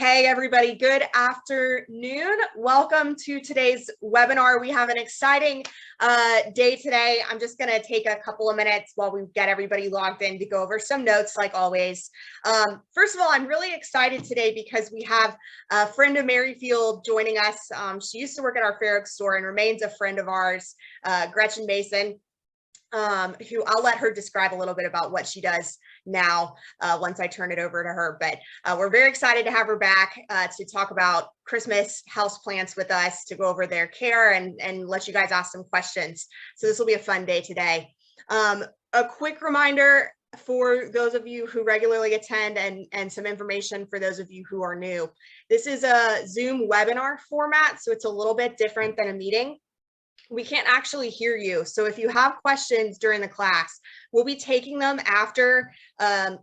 Hey everybody, good afternoon. Welcome to today's webinar. We have an exciting day today. I'm just going to take a couple of minutes while we get everybody logged in to go over some notes like always. First of all, I'm really excited today because we have a friend of Merrifield joining us. She used to work at our Fair Oaks store and remains a friend of ours, Gretchen Mason. Who I'll let her describe a little bit about what she does now once I turn it over to her. But we're very excited to have her back to talk about Christmas houseplants with us, to go over their care and let you guys ask some questions. So this will be a fun day today. A quick reminder for those of you who regularly attend and some information for those of you who are new. This is a Zoom webinar format, so it's a little bit different than a meeting. We can't actually hear you. So if you have questions during the class, we'll be taking them after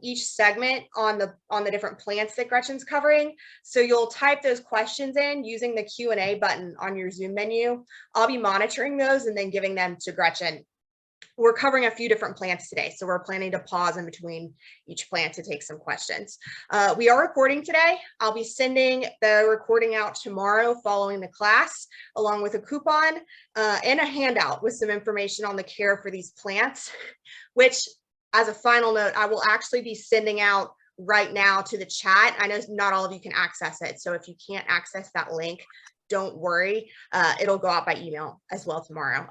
each segment on the different plants that Gretchen's covering. So you'll type those questions in using the Q&A button on your Zoom menu. I'll be monitoring those and then giving them to Gretchen. We're covering a few different plants today, so we're planning to pause in between each plant to take some questions. We are recording today. I'll be sending the recording out tomorrow following the class, along with a coupon and a handout with some information on the care for these plants, which, as a final note, I will actually be sending out right now to the chat. I know not all of you can access it, so if you can't access that link, don't worry, it'll go out by email as well tomorrow.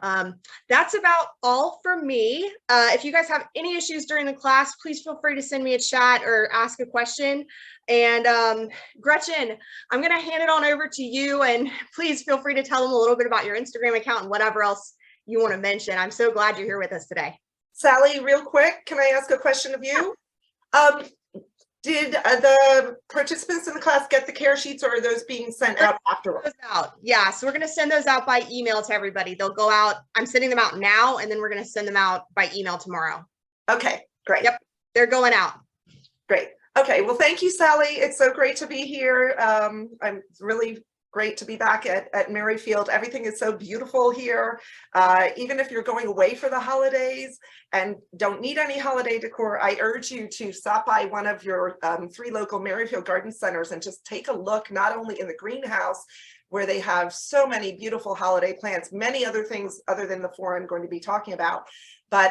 That's about all from me. If you guys have any issues during the class, please feel free to send me a chat or ask a question. And Gretchen, I'm going to hand it on over to you, and please feel free to tell them a little bit about your Instagram account and whatever else you want to mention. I'm so glad you're here with us today. Sally, real quick, can I ask a question of you? Did the participants in the class get the care sheets, or are those being sent out afterwards? Yeah, so we're going to send those out by email to everybody. They'll go out. I'm sending them out now, and then we're going to send them out by email tomorrow. Okay, great. Yep, they're going out. Great. Okay, well, thank you, Sally. It's so great to be here. I'm really great to be back at Merrifield. Everything is so beautiful here. Even if you're going away for the holidays and don't need any holiday decor, I urge you to stop by one of your 3 local Merrifield garden centers and just take a look, not only in the greenhouse, where they have so many beautiful holiday plants, many other things other than the 4 I'm going to be talking about, but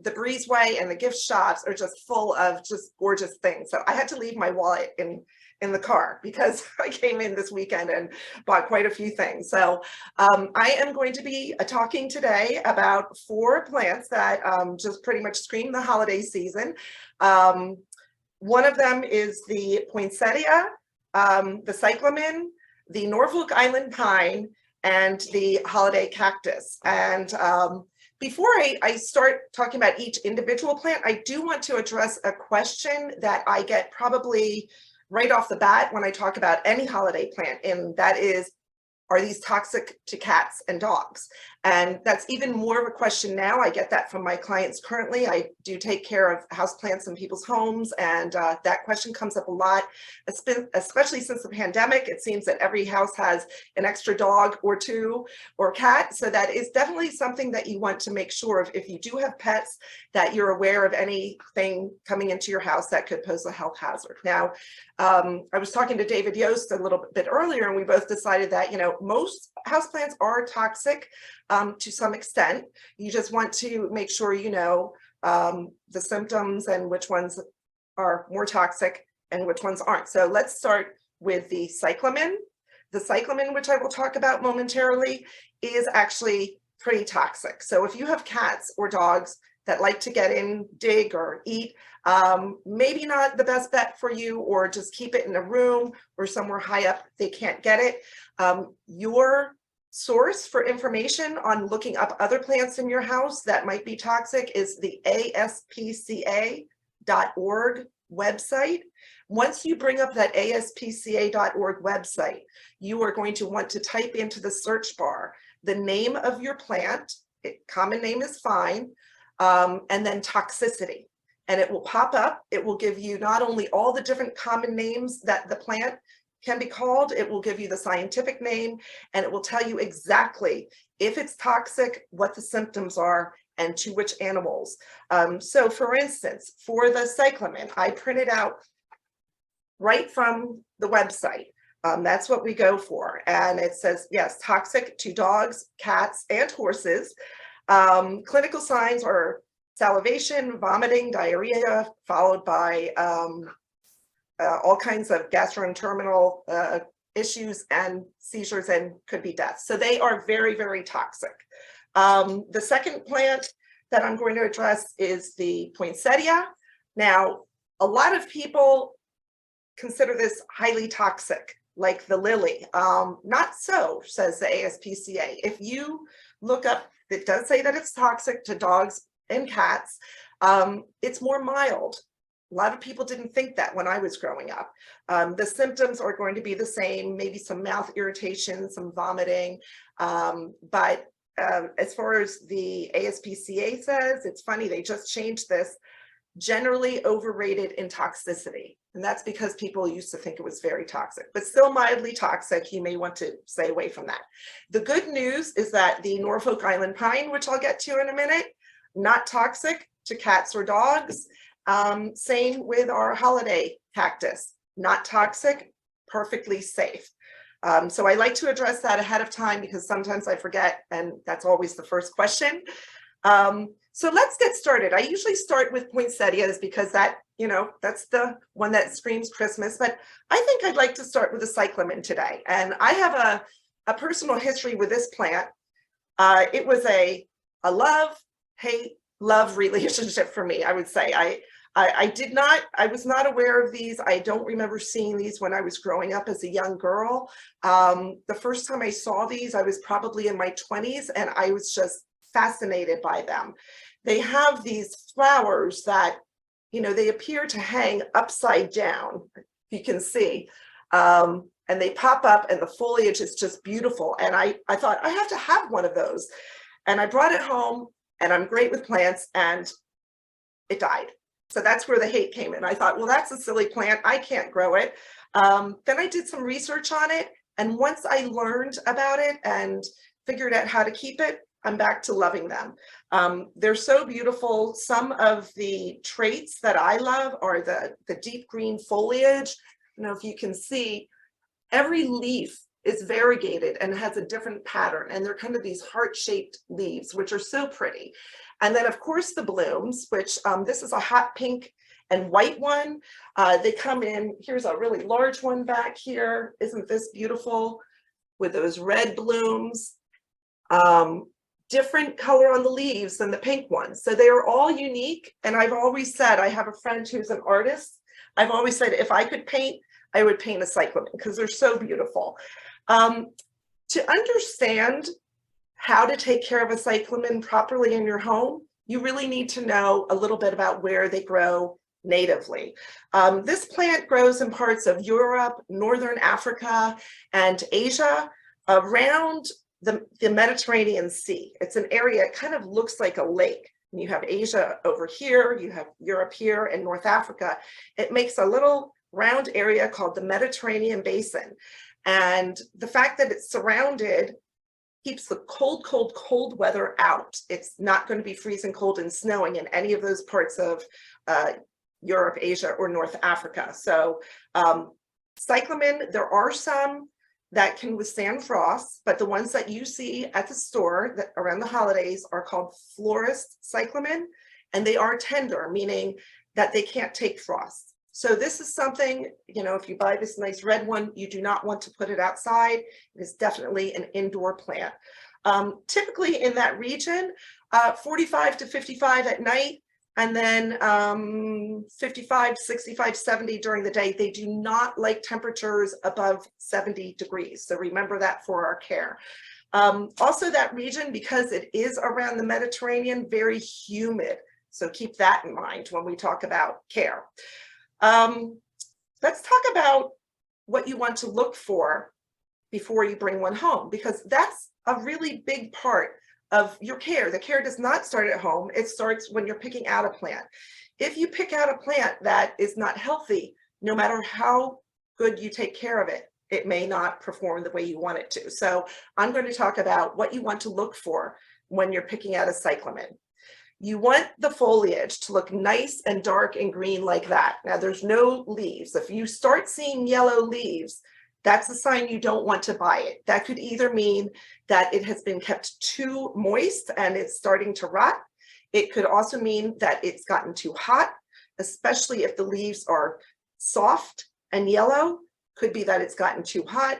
the breezeway and the gift shops are just full of just gorgeous things. So I had to leave my wallet in the car because I came in this weekend and bought quite a few things. So I am going to be talking today about 4 plants that just pretty much scream the holiday season. One of them is the poinsettia, the cyclamen, the Norfolk Island pine, and the holiday cactus. And before I start talking about each individual plant, I do want to address a question that I get probably right off the bat when I talk about any holiday plant, and that is, are these toxic to cats and dogs? And that's even more of a question now. I get that from my clients currently. I do take care of houseplants in people's homes, and that question comes up a lot, especially since the pandemic. It seems that every house has an extra dog or 2 or cat. So that is definitely something that you want to make sure of, if you do have pets, that you're aware of anything coming into your house that could pose a health hazard. Now, I was talking to David Yost a little bit earlier, and we both decided that, you know, most houseplants are toxic to some extent. You just want to make sure you know the symptoms and which ones are more toxic and which ones aren't. So let's start with the cyclamen. The cyclamen, which I will talk about momentarily, is actually pretty toxic. So if you have cats or dogs that like to get in, dig, or eat, maybe not the best bet for you, or just keep it in a room or somewhere high up they can't get it. Your source for information on looking up other plants in your house that might be toxic is the ASPCA.org website. Once you bring up that ASPCA.org website, you are going to want to type into the search bar the name of your plant, common name is fine, and then toxicity. And it will pop up. It will give you not only all the different common names that the plant can be called, it will give you the scientific name, and it will tell you exactly if it's toxic, what the symptoms are, and to which animals. So for instance, for the cyclamen, I printed out right from the website. That's what we go for. And it says, yes, toxic to dogs, cats, and horses. Clinical signs are salivation, vomiting, diarrhea, followed by all kinds of gastrointestinal issues and seizures, and could be death. So they are very, very toxic. The second plant that I'm going to address is the poinsettia. Now, a lot of people consider this highly toxic, like the lily. Not so, says the ASPCA. If you look up, it does say that it's toxic to dogs and cats. It's more mild. A lot of people didn't think that when I was growing up. The symptoms are going to be the same, maybe some mouth irritation, some vomiting. But as far as the ASPCA says, it's funny, they just changed this, generally overrated in toxicity. And that's because people used to think it was very toxic, but still mildly toxic. You may want to stay away from that. The good news is that the Norfolk Island pine, which I'll get to in a minute, not toxic to cats or dogs. Same with our holiday cactus, not toxic, perfectly safe. So I like to address that ahead of time because sometimes I forget, and that's always the first question. So let's get started. I usually start with poinsettias because that, that's the one that screams Christmas, but I think I'd like to start with the cyclamen today. And I have a personal history with this plant. It was a love-hate love relationship for me, I would say. I was not aware of these. I don't remember seeing these when I was growing up as a young girl. The first time I saw these, I was probably in my 20s, and I was just fascinated by them. They have these flowers that, they appear to hang upside down, you can see, and they pop up and the foliage is just beautiful. And I thought I have to have one of those. And I brought it home, and I'm great with plants, and it died. So that's where the hate came in. I thought, well, that's a silly plant, I can't grow it. Then I did some research on it. And once I learned about it and figured out how to keep it, I'm back to loving them. They're so beautiful. Some of the traits that I love are the deep green foliage. If you can see, every leaf is variegated and has a different pattern. And they're kind of these heart-shaped leaves, which are so pretty. And then, of course, the blooms, which this is a hot pink and white one. They come in, here's a really large one back here. Isn't this beautiful with those red blooms? Different color on the leaves than the pink ones. So they are all unique. And I've always said, I have a friend who's an artist. I've always said, if I could paint, I would paint a cyclamen because they're so beautiful. To understand how to take care of a cyclamen properly in your home, you really need to know a little bit about where they grow natively. This plant grows in parts of Europe, Northern Africa, and Asia, around the Mediterranean Sea. It's an area, it kind of looks like a lake. And you have Asia over here, you have Europe here, and North Africa. It makes a little round area called the Mediterranean Basin. And the fact that it's surrounded keeps the cold weather out. It's not going to be freezing cold and snowing in any of those parts of Europe, Asia, or North Africa. So cyclamen, there are some that can withstand frost, but the ones that you see at the store that around the holidays are called florist cyclamen, and they are tender, meaning that they can't take frost. So this is something, if you buy this nice red one, you do not want to put it outside. It is definitely an indoor plant. Typically in that region, 45 to 55 at night, and then 55, 65, 70 during the day. They do not like temperatures above 70 degrees. So remember that for our care. Also that region, because it is around the Mediterranean, very humid. So keep that in mind when we talk about care. Let's talk about what you want to look for before you bring one home, because that's a really big part of your care. The care does not start at home. It starts when you're picking out a plant. If you pick out a plant that is not healthy, no matter how good you take care of it, it may not perform the way you want it to. So I'm going to talk about what you want to look for when you're picking out a cyclamen. You want the foliage to look nice and dark and green like that. Now there's no leaves. If you start seeing yellow leaves, that's a sign you don't want to buy it. That could either mean that it has been kept too moist and it's starting to rot. It could also mean that it's gotten too hot, especially if the leaves are soft and yellow. Could be that it's gotten too hot,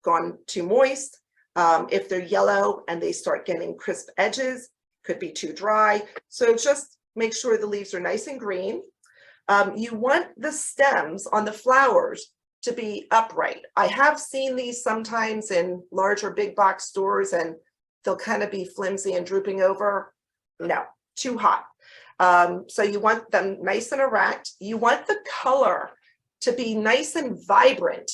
gone too moist. If they're yellow and they start getting crisp edges, could be too dry. So just make sure the leaves are nice and green. You want the stems on the flowers to be upright. I have seen these sometimes in larger big box stores and they'll kind of be flimsy and drooping over. No, too hot. So you want them nice and erect. You want the color to be nice and vibrant.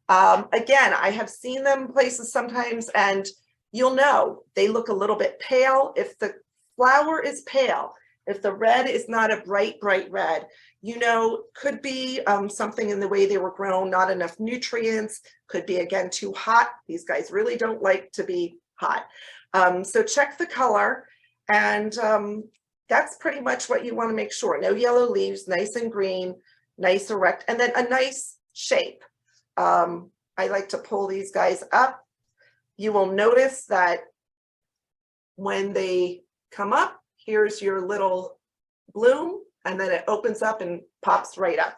Again, I have seen them places sometimes and you'll know they look a little bit pale. If the flower is pale, if the red is not a bright, bright red, you know, could be something in the way they were grown, not enough nutrients, could be, again, too hot. These guys really don't like to be hot. So check the color, and that's pretty much what you want to make sure. No yellow leaves, nice and green, nice erect, and then a nice shape. I like to pull these guys up. You will notice that when they come up, here's your little bloom, and then it opens up and pops right up.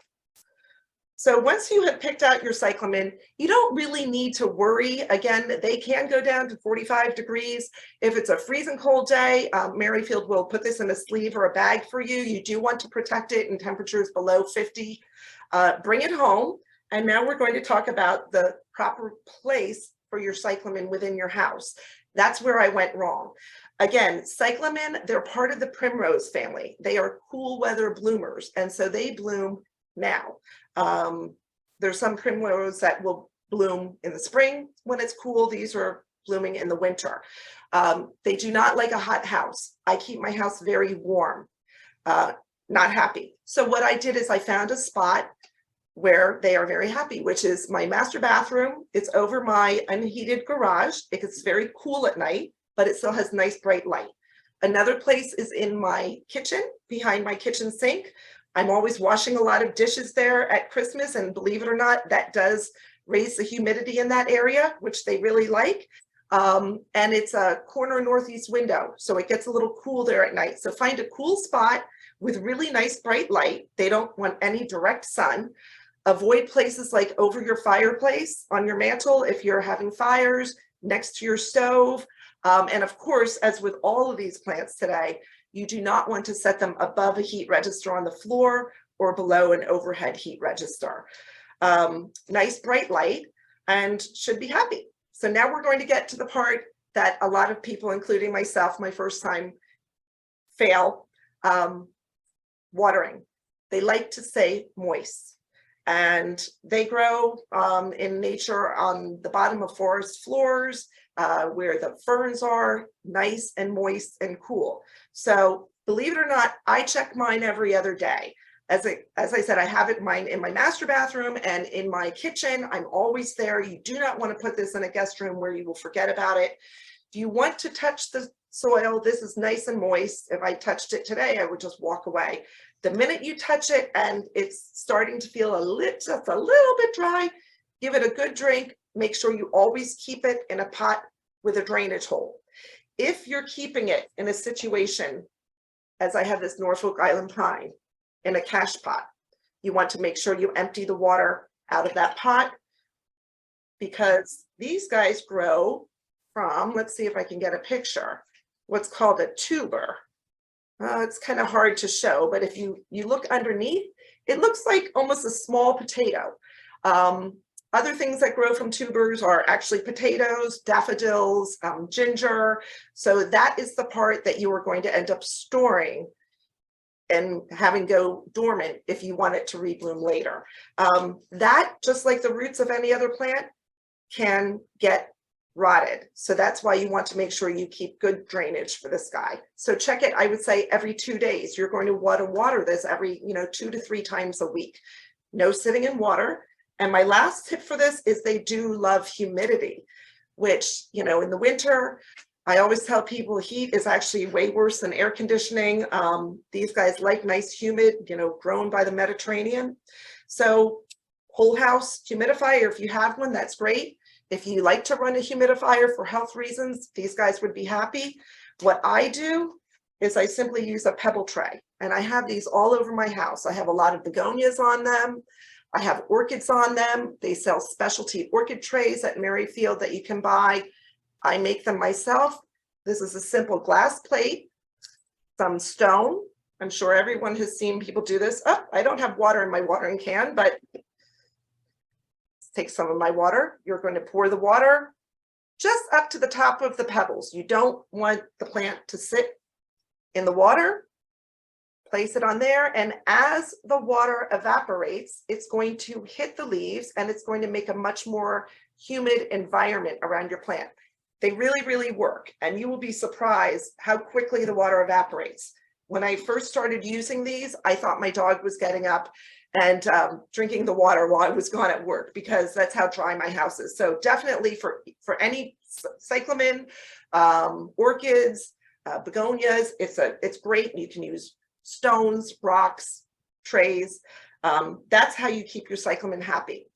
So once you have picked out your cyclamen, you don't really need to worry. Again, they can go down to 45 degrees. If it's a freezing cold day, Merrifield will put this in a sleeve or a bag for you. You do want to protect it in temperatures below 50. Bring it home. And now we're going to talk about the proper place for your cyclamen within your house. That's where I went wrong. Again, cyclamen, they're part of the primrose family. They are cool weather bloomers, and so they bloom now. There's some primrose that will bloom in the spring when it's cool. These are blooming in the winter. They do not like a hot house. I keep my house very warm, not happy. So what I did is I found a spot where they are very happy, which is my master bathroom. It's over my unheated garage. It gets very cool at night, but it still has nice bright light. Another place is in my kitchen, behind my kitchen sink. I'm always washing a lot of dishes there at Christmas, and believe it or not, that does raise the humidity in that area, which they really like. And it's a corner northeast window, so it gets a little cool there at night. So find a cool spot with really nice bright light. They don't want any direct sun. Avoid places like over your fireplace, on your mantle if you're having fires, next to your stove. And of course, as with all of these plants today, you do not want to set them above a heat register on the floor or below an overhead heat register. Nice bright light, and should be happy. So now we're going to get to the part that a lot of people, including myself, my first time, fail. Watering. They like to stay moist. And they grow in nature on the bottom of forest floors where the ferns are, nice and moist and cool. So believe it or not, I check mine every other day. As I said, I have it mine in my master bathroom and in my kitchen. I'm always there. You do not want to put this in a guest room where you will forget about it. If you want to touch the soil, this is nice and moist. If I touched it today, I would just walk away. The minute you touch it and it's starting to feel just a little bit dry, give it a good drink. Make sure you always keep it in a pot with a drainage hole. If you're keeping it in a situation, as I have this Norfolk Island pine, in a cache pot, you want to make sure you empty the water out of that pot, because these guys grow from, let's see if I can get a picture, what's called a tuber. It's kind of hard to show, but if you look underneath, it looks like almost a small potato. Other things that grow from tubers are actually potatoes, daffodils, ginger. So that is the part that you are going to end up storing and having go dormant if you want it to rebloom later. That, just like the roots of any other plant, can get rotted. So that's why you want to make sure you keep good drainage for this guy. So check it, I would say every 2 days. You're going to want to water this every 2 to 3 times a week. No sitting in water. And my last tip for this is they do love humidity, which, in the winter, I always tell people heat is actually way worse than air conditioning. These guys like nice, humid, grown by the Mediterranean. So whole house humidifier, if you have one, that's great. If you like to run a humidifier for health reasons, these guys would be happy. What I do is I simply use a pebble tray, and I have these all over my house. I have a lot of begonias on them. I have orchids on them. They sell specialty orchid trays at Merrifield that you can buy. I make them myself. This is a simple glass plate, some stone. I'm sure everyone has seen people do this. Oh, I don't have water in my watering can, but let's take some of my water. You're going to pour the water just up to the top of the pebbles. You don't want the plant to sit in the water. Place it on there, and as the water evaporates, it's going to hit the leaves and it's going to make a much more humid environment around your plant. They really, really work, and you will be surprised how quickly the water evaporates. When I first started using these, I thought my dog was getting up and drinking the water while I was gone at work, because that's how dry my house is. So definitely for any cyclamen, orchids, begonias, it's great. You can use stones, rocks, trays. That's how you keep your cyclamen happy.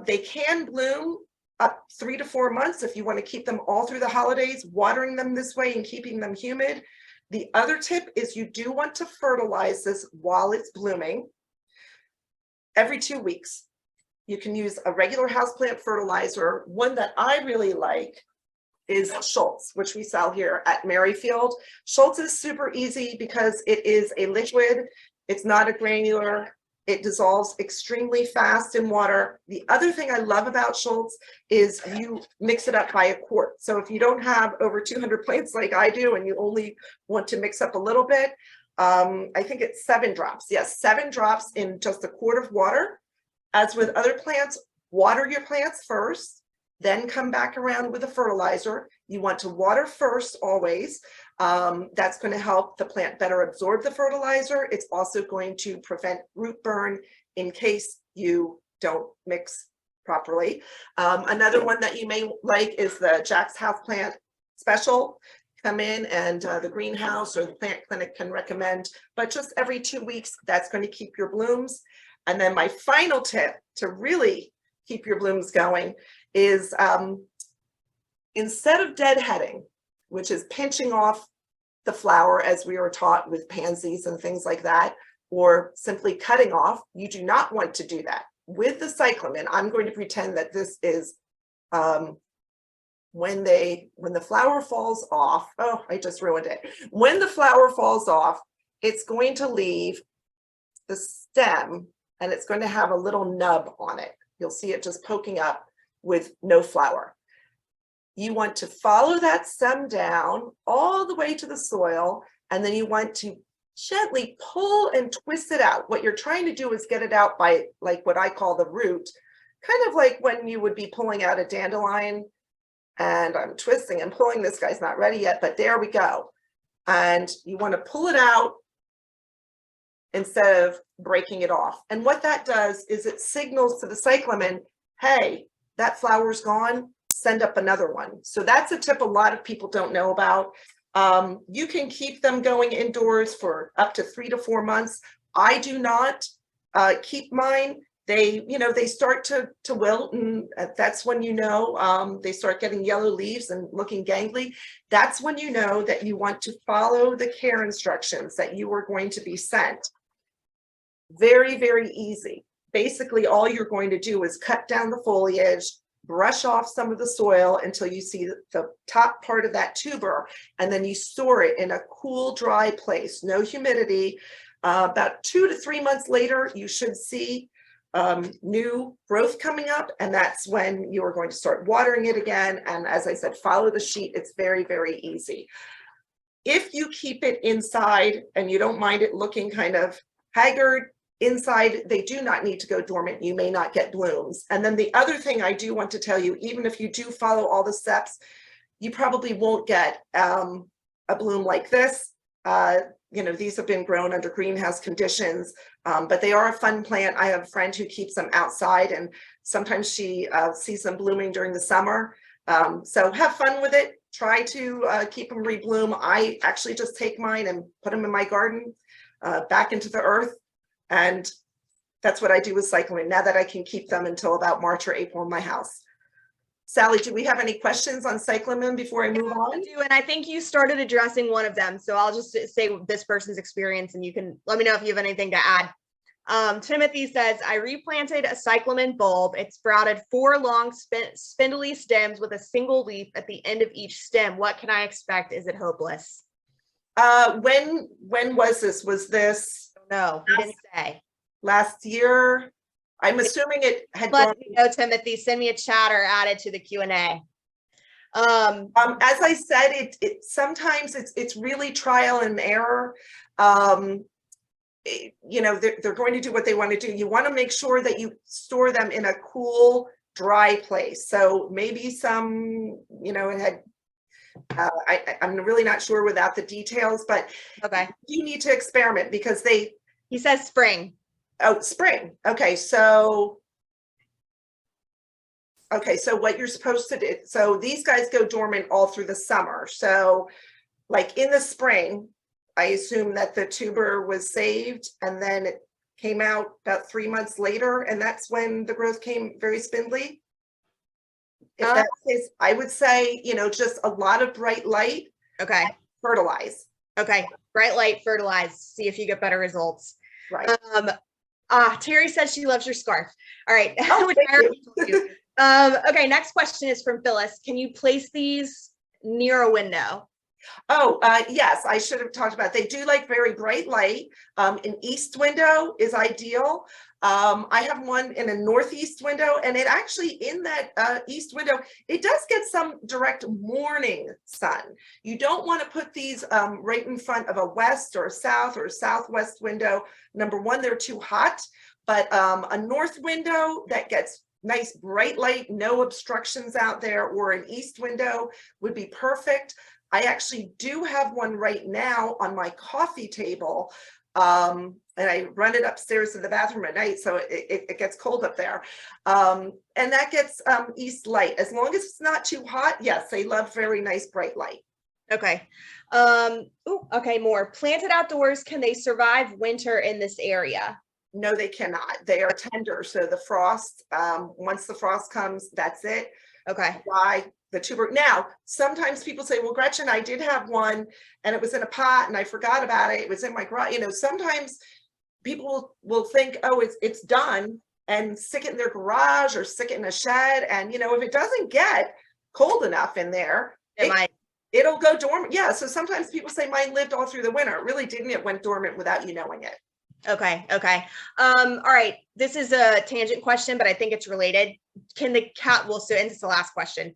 They can bloom up 3 to 4 months if you want to keep them all through the holidays, watering them this way and keeping them humid. The other tip is you do want to fertilize this while it's blooming every 2 weeks. You can use a regular houseplant fertilizer. One that I really like is Schultz, which we sell here at Merrifield. Schultz is super easy because it is a liquid. It's not a granular. It dissolves extremely fast in water. The other thing I love about Schultz is you mix it up by a quart. So if you don't have over 200 plants like I do, and you only want to mix up a little bit, I think it's 7 drops. Yes, 7 drops in just a quart of water. As with other plants, water your plants first, then come back around with a fertilizer. You want to water first always. That's going to help the plant better absorb the fertilizer. It's also going to prevent root burn in case you don't mix properly. Another one that you may like is the Jack's Houseplant Special. Come in and the greenhouse or the plant clinic can recommend, but just every 2 weeks, that's going to keep your blooms. And then my final tip to really keep your blooms going is instead of deadheading, which is pinching off the flower as we were taught with pansies and things like that, or simply cutting off, you do not want to do that. With the cyclamen, I'm going to pretend that this is when the flower falls off. Oh, I just ruined it. When the flower falls off, it's going to leave the stem and it's going to have a little nub on it. You'll see it just poking up with no flower. You want to follow that stem down all the way to the soil, and then you want to gently pull and twist it out. What you're trying to do is get it out by, like, what I call the root, kind of like when you would be pulling out a dandelion. And I'm twisting and pulling. This guy's not ready yet, but there we go. And you want to pull it out instead of breaking it off. And what that does is it signals to the cyclamen, hey, that flower's gone, send up another one. So that's a tip a lot of people don't know about. You can keep them going indoors for up to 3 to 4 months. I do not keep mine. They start to wilt, and that's when they start getting yellow leaves and looking gangly. That's when you know that you want to follow the care instructions that you are going to be sent. Very, very easy. Basically, all you're going to do is cut down the foliage, brush off some of the soil until you see the top part of that tuber, and then you store it in a cool, dry place, no humidity. About 2 to 3 months later, you should see new growth coming up, and that's when you are going to start watering it again. And as I said, follow the sheet. It's very, very easy. If you keep it inside and you don't mind it looking kind of haggard inside, they do not need to go dormant. You may not get blooms. And then the other thing I do want to tell you, even if you do follow all the steps, you probably won't get a bloom like this. These have been grown under greenhouse conditions, but they are a fun plant. I have a friend who keeps them outside, and sometimes she sees them blooming during the summer. So have fun with it. try to keep them rebloom. I actually just take mine and put them in my garden, back into the earth. And that's what I do with cyclamen now that I can keep them until about March or April in my house. Sally, do we have any questions on cyclamen before I move on? I do, and I think you started addressing one of them. So I'll just say this person's experience and you can let me know if you have anything to add. Timothy says, I replanted a cyclamen bulb. It sprouted 4 long spindly stems with a single leaf at the end of each stem. What can I expect? Is it hopeless? When was this? Was this? No, he didn't say. Last year? I'm assuming it had Let gone. me know, Timothy. Send me a chat or add it to the Q&A. As I said, sometimes it's really trial and error. You know, they're going to do what they want to do. You want to make sure that you store them in a cool, dry place. So maybe some, you know, it had, I'm really not sure without the details, but okay, you need to experiment because he says spring. Oh, spring. Okay, so what you're supposed to do, so these guys go dormant all through the summer. So like in the spring, I assume that the tuber was saved and then it came out about 3 months later, and that's when the growth came very spindly. If that's the case, I would say, you know, just a lot of bright light. Okay. Fertilize. Okay. Bright light, fertilize. See if you get better results. Right. Terry says she loves your scarf. All right. Oh, thank you. Okay. Next question is from Phyllis. Can you place these near a window? Oh, yes, I should have talked about it. They do like very bright light. An east window is ideal. I have one in a northeast window, and it actually in that east window, it does get some direct morning sun. You don't want to put these right in front of a west or a south or a southwest window. Number one, they're too hot, but a north window that gets nice bright light, no obstructions out there, or an east window would be perfect. I actually do have one right now on my coffee table, and I run it upstairs in the bathroom at night, so it gets cold up there, and that gets east light. As long as it's not too hot, yes, they love very nice bright light. Okay. Okay, more. Planted outdoors, can they survive winter in this area? No, they cannot. They are tender, so the frost, once the frost comes, that's it. Okay. Why? The tuber. Now, sometimes people say, well, Gretchen, I did have one and it was in a pot and I forgot about it. It was in my garage. You know, sometimes people will think, oh, it's done, and stick it in their garage or stick it in a shed. And, you know, if it doesn't get cold enough in there, it'll go dormant. Yeah. So sometimes people say mine lived all through the winter. It really didn't. It went dormant without you knowing it. Okay. Okay. All right. This is a tangent question, but I think it's related. Can the and this is the last question.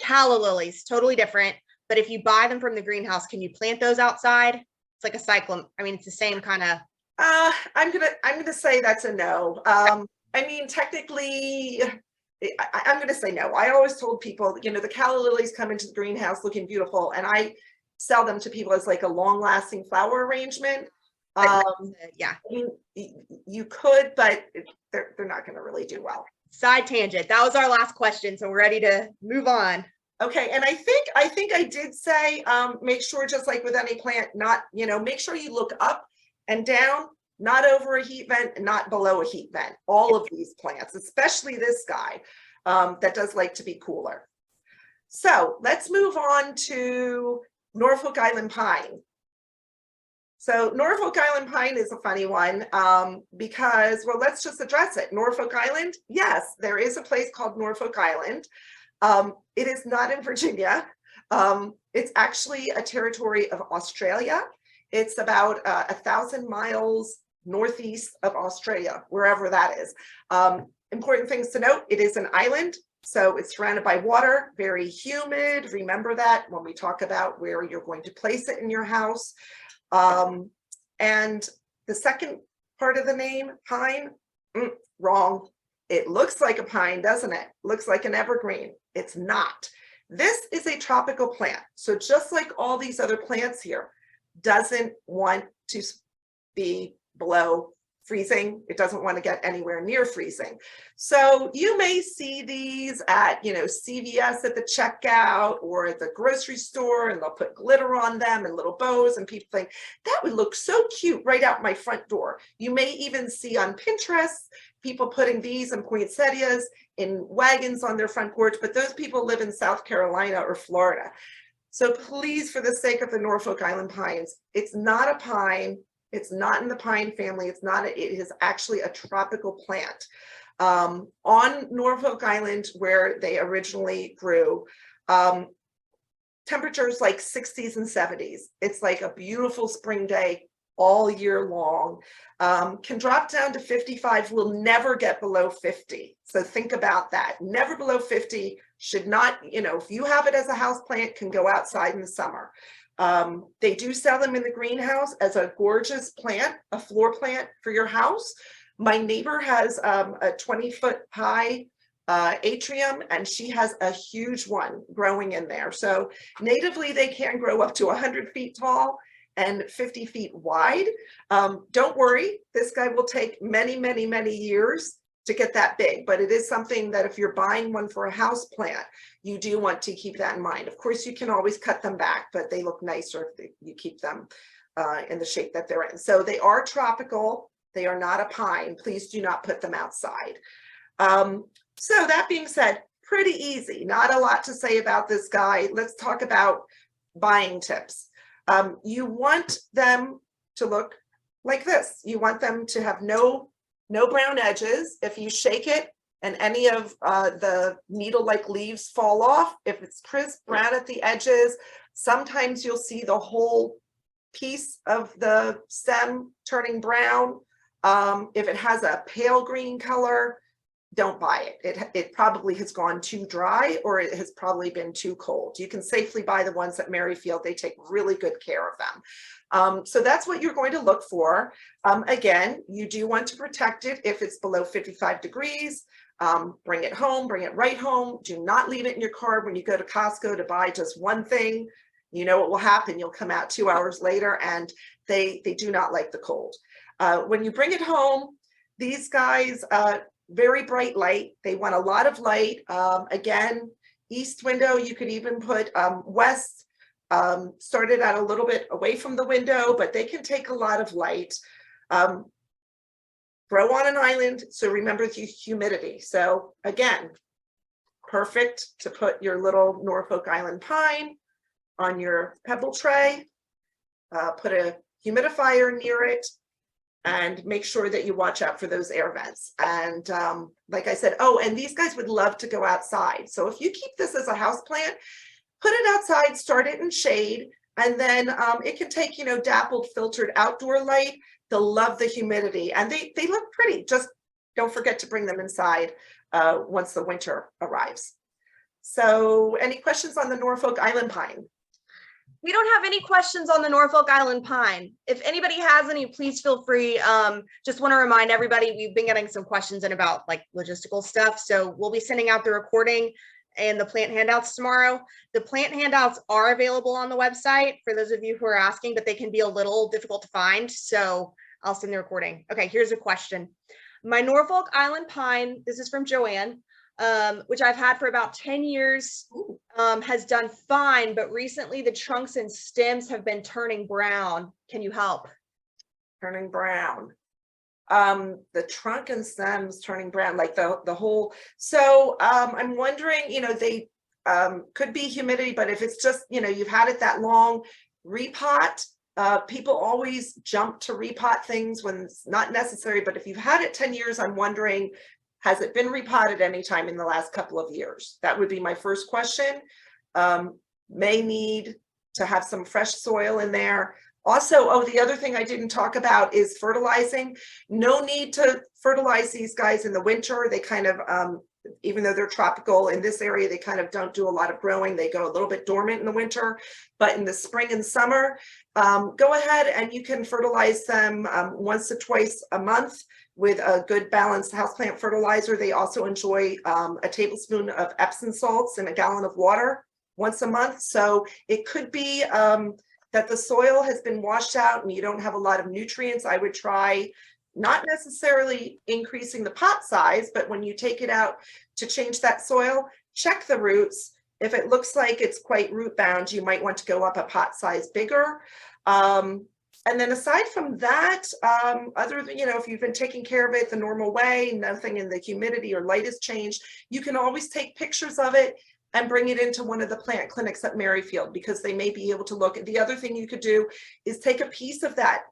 Calla lilies, totally different. But if you buy them from the greenhouse, can you plant those outside? It's like a cyclamen. I mean, it's the same kind of. I'm gonna say that's a no. I mean, technically, I'm gonna say no. I always told people, you know, the calla lilies come into the greenhouse looking beautiful, and I sell them to people as like a long-lasting flower arrangement. Yeah, I mean, you could, but they're not going to really do well. Side tangent. That was our last question, so we're ready to move on. Okay, and I think I did say make sure, just like with any plant, not, you know, make sure you look up and down, not over a heat vent, not below a heat vent. All of these plants, especially this guy, that does like to be cooler. So let's move on to Norfolk Island pine. So Norfolk Island pine is a funny one because, well, let's just address it. Norfolk Island, yes, there is a place called Norfolk Island. It is not in Virginia. It's actually a territory of Australia. It's about 1,000 miles northeast of Australia, wherever that is. Important things to note, it is an island, so it's surrounded by water, very humid. Remember that when we talk about where you're going to place it in your house. And the second part of the name, pine, wrong. It looks like a pine, doesn't it? Looks like an evergreen. It's not. This is a tropical plant. So just like all these other plants here, doesn't want to be below freezing. It doesn't want to get anywhere near freezing. So you may see these at, CVS at the checkout or at the grocery store, and they'll put glitter on them and little bows, and people think that would look so cute right out my front door. You may even see on Pinterest people putting these and poinsettias in wagons on their front porch, but those people live in South Carolina or Florida. So please, for the sake of the Norfolk Island pines, it's not a pine. It's not in the pine family. It is actually a tropical plant. On Norfolk Island, where they originally grew, temperatures like 60s and 70s. It's like a beautiful spring day all year long. Can drop down to 55, will never get below 50. So think about that. Never below 50, should not, if you have it as a house plant, can go outside in the summer. They do sell them in the greenhouse as a gorgeous plant, a floor plant for your house. My neighbor has a 20-foot high atrium, and she has a huge one growing in there. So natively, they can grow up to 100 feet tall and 50 feet wide. Don't worry, this guy will take many, many, many years to get that big, but it is something that if you're buying one for a house plant, you do want to keep that in mind. Of course, you can always cut them back, but they look nicer if you keep them in the shape that they're in. So they are tropical. They are not a pine. Please do not put them outside. So that being said, pretty easy. Not a lot to say about this guy. Let's talk about buying tips. You want them to look like this. You want them to have no brown edges. If you shake it and any of the needle-like leaves fall off, if it's crisp brown at the edges, sometimes you'll see the whole piece of the stem turning brown. If it has a pale green color, don't buy it. It probably has gone too dry, or it has probably been too cold. You can safely buy the ones at Merrifield. They take really good care of them. So that's what you're going to look for. Again, you do want to protect it if it's below 55 degrees. Bring it home, bring it right home. Do not leave it in your car when you go to Costco to buy just one thing. You know what will happen. You'll come out 2 hours later and they do not like the cold. When you bring it home, these guys, very bright light. They want a lot of light. Again, east window, you could even put west, started out a little bit away from the window, but they can take a lot of light. Grow on an island, so remember the humidity. So again, perfect to put your little Norfolk Island pine on your pebble tray, put a humidifier near it, and make sure that you watch out for those air vents. And like I said, oh, and these guys would love to go outside. So if you keep this as a house plant, put it outside, start it in shade, and then it can take, dappled filtered outdoor light. They'll love the humidity, and they look pretty. Just don't forget to bring them inside once the winter arrives. So any questions on the Norfolk Island pine? We don't have any questions on the Norfolk Island pine. If anybody has any, please feel free. Just want to remind everybody, we've been getting some questions in about like logistical stuff. So we'll be sending out the recording and the plant handouts tomorrow. The plant handouts are available on the website for those of you who are asking, but they can be a little difficult to find. So I'll send the recording. Okay, here's a question. My Norfolk Island pine, this is from Joanne, which I've had for about 10 years, has done fine, but recently the trunks and stems have been turning brown. Can you help? Turning brown. The trunk and stems turning brown, like the whole. So I'm wondering, they could be humidity, but if it's just, you've had it that long, repot. People always jump to repot things when it's not necessary, but if you've had it 10 years, I'm wondering, has it been repotted any time in the last couple of years? That would be my first question. May need to have some fresh soil in there. Also, the other thing I didn't talk about is fertilizing. No need to fertilize these guys in the winter. They kind of, even though they're tropical in this area, they kind of don't do a lot of growing. They go a little bit dormant in the winter, but in the spring and summer, go ahead and you can fertilize them once or twice a month with a good balanced houseplant fertilizer. They also enjoy a tablespoon of Epsom salts in a gallon of water once a month. So it could be that the soil has been washed out and you don't have a lot of nutrients. I would try not necessarily increasing the pot size, but when you take it out to change that soil, check the roots. If it looks like it's quite root bound, you might want to go up a pot size bigger. And then aside from that, other than, if you've been taking care of it the normal way, nothing in the humidity or light has changed, you can always take pictures of it and bring it into one of the plant clinics at Merrifield, because they may be able to look at. The other thing you could do is take a piece of that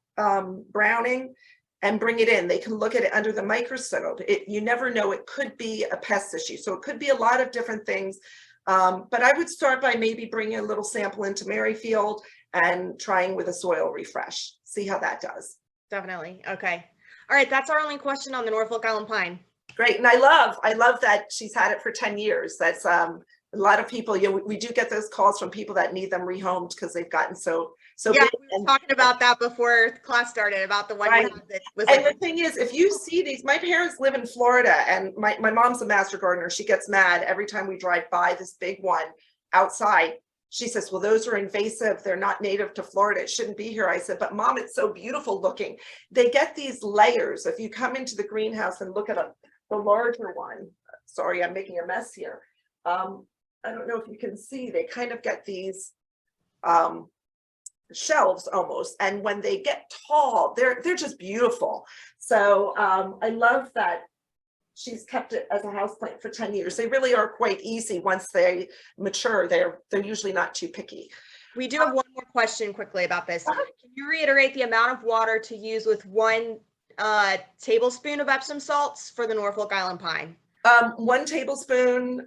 browning and bring it in. They can look at it under the microscope. You never know, it could be a pest issue. So it could be a lot of different things. But I would start by maybe bringing a little sample into Merrifield and trying with a soil refresh, see how that does. Definitely. Okay. All right. That's our only question on the Norfolk Island pine. Great. And I love that she's had it for 10 years. That's a lot of people, we do get those calls from people that need them rehomed because they've gotten so yeah, big. we were talking about that before class started, about the one right. that was and the thing is, if you see these, my parents live in Florida, and my mom's a master gardener. She gets mad every time we drive by this big one outside. She says, well, those are invasive. They're not native to Florida. It shouldn't be here. I said, but Mom, it's so beautiful looking. They get these layers. If you come into the greenhouse and look at the larger one, sorry, I'm making a mess here. I don't know if you can see, they kind of get these shelves almost. And when they get tall, they're just beautiful. So I love that she's kept it as a houseplant for 10 years. They really are quite easy once they mature. They're usually not too picky. We do have one more question quickly about this. Can you reiterate the amount of water to use with 1 tablespoon of Epsom salts for the Norfolk Island pine? 1 tablespoon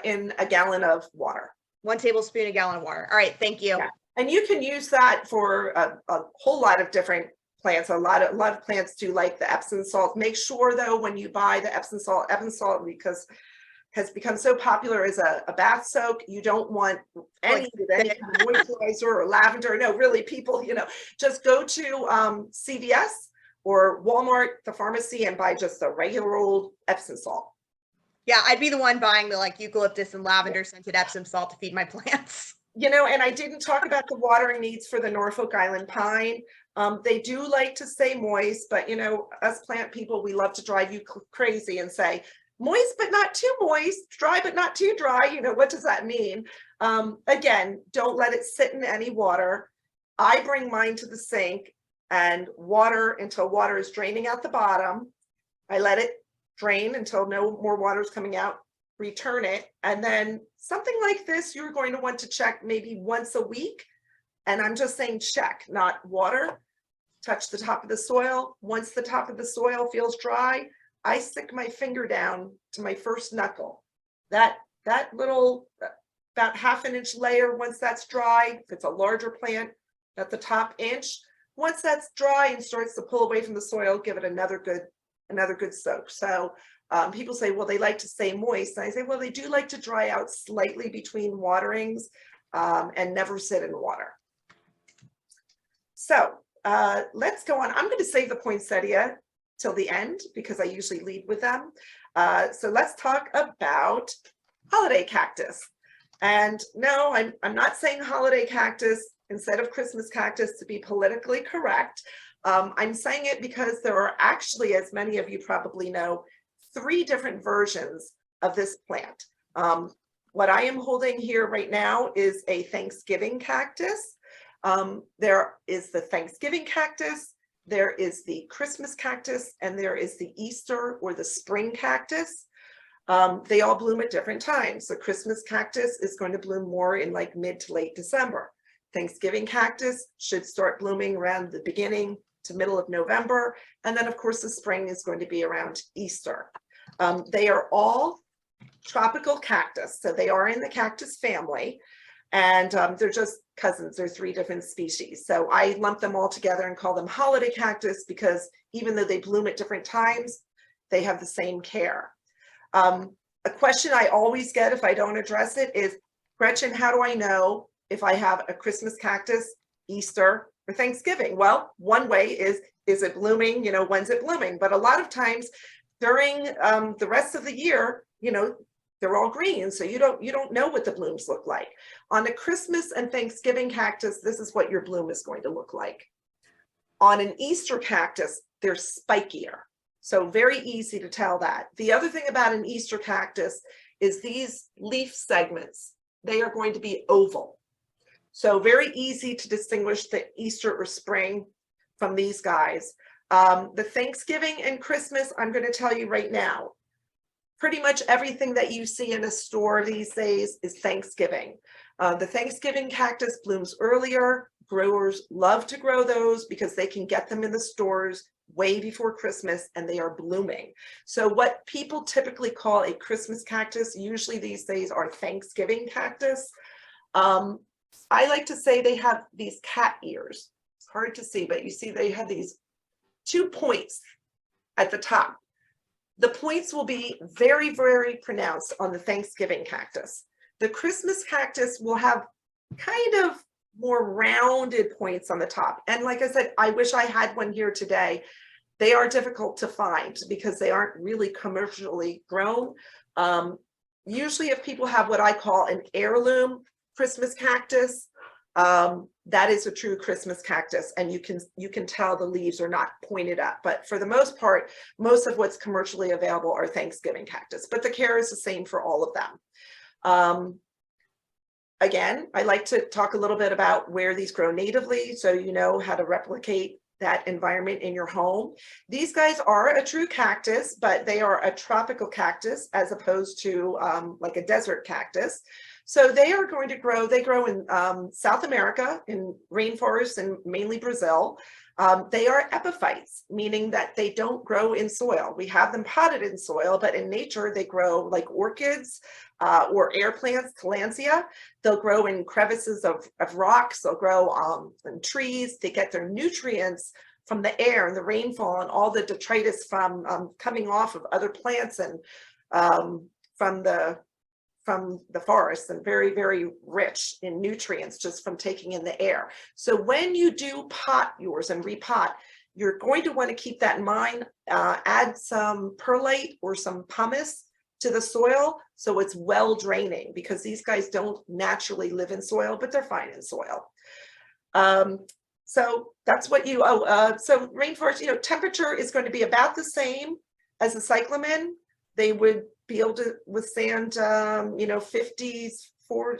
in a gallon of water. 1 tablespoon a gallon of water. All right, thank you. Yeah. And you can use that for a whole lot of different plants. A lot of plants do like the Epsom salt. Make sure though, when you buy the Epsom salt, because has become so popular as a bath soak, you don't want any kind of moisturizer or lavender. No, really, people, just go to CVS or Walmart, the pharmacy, and buy just a regular old Epsom salt. Yeah, I'd be the one buying the eucalyptus and lavender scented Epsom salt to feed my plants. And I didn't talk about the watering needs for the Norfolk Island pine. They do like to stay moist, but us plant people, we love to drive you crazy and say, moist but not too moist, dry but not too dry. What does that mean? Again, don't let it sit in any water. I bring mine to the sink and water until water is draining out the bottom. I let it drain until no more water is coming out, return it. And then something like this, you're going to want to check maybe once a week. And I'm just saying check, not water. Touch the top of the soil. Once the top of the soil feels dry, I stick my finger down to my first knuckle. That little, about ½ inch layer, once that's dry, if it's a larger plant, at the top inch, once that's dry and starts to pull away from the soil, give it another good soak. So people say, well, they like to stay moist. And I say, well, they do like to dry out slightly between waterings and never sit in water. So let's go on. I'm going to save the poinsettia till the end because I usually lead with them. So let's talk about holiday cactus. And no, I'm not saying holiday cactus instead of Christmas cactus to be politically correct. I'm saying it because there are actually, as many of you probably know, 3 different versions of this plant. What I am holding here right now is a Thanksgiving cactus. There is the Thanksgiving cactus, there is the Christmas cactus, and there is the Easter or the spring cactus. They all bloom at different times. The Christmas cactus is going to bloom more in mid to late December. Thanksgiving cactus should start blooming around the beginning to middle of November. And then of course the spring is going to be around Easter. They are all tropical cactus. So they are in the cactus family, and they're just cousins. They're 3 different species. So I lump them all together and call them holiday cactus because even though they bloom at different times, they have the same care. A question I always get if I don't address it is, Gretchen, how do I know if I have a Christmas cactus, Easter, or Thanksgiving? Well, one way is it blooming? When's it blooming? But a lot of times during the rest of the year, they're all green, so you don't know what the blooms look like. On a Christmas and Thanksgiving cactus, this is what your bloom is going to look like. On an Easter cactus, they're spikier. So very easy to tell that. The other thing about an Easter cactus is these leaf segments, they are going to be oval. So very easy to distinguish the Easter or spring from these guys. The Thanksgiving and Christmas, I'm going to tell you right now, pretty much everything that you see in a store these days is Thanksgiving. The Thanksgiving cactus blooms earlier. Growers love to grow those because they can get them in the stores way before Christmas and they are blooming. So what people typically call a Christmas cactus, usually these days are Thanksgiving cactus. I like to say they have these cat ears. It's hard to see, but you see they have these 2 points at the top. The points will be very, very pronounced on the Thanksgiving cactus. The Christmas cactus will have kind of more rounded points on the top. And like I said, I wish I had one here today. They are difficult to find because they aren't really commercially grown. Usually if people have what I call an heirloom Christmas cactus, that is a true Christmas cactus, and you can tell the leaves are not pointed up. But for the most part, most of what's commercially available are Thanksgiving cactus, but the care is the same for all of them. Again, I like to talk a little bit about where these grow natively, so you know how to replicate that environment in your home. These guys are a true cactus, but they are a tropical cactus as opposed to like a desert cactus. So they are going to grow, they grow in South America, in rainforests and mainly Brazil. They are epiphytes, meaning that they don't grow in soil. We have them potted in soil, but in nature they grow like orchids or air plants, Tillandsia. They'll grow in crevices of rocks, they'll grow in trees. They get their nutrients from the air and the rainfall and all the detritus from coming off of other plants and from the forest, and very, very rich in nutrients just from taking in the air. So when you do pot yours and repot, you're going to want to keep that in mind. Add some perlite or some pumice to the soil so it's well draining, because these guys don't naturally live in soil, but they're fine in soil. So that's what you, so rainforest, you know, temperature is going to be about the same as the cyclamen. They would be able to withstand, you know, 50s,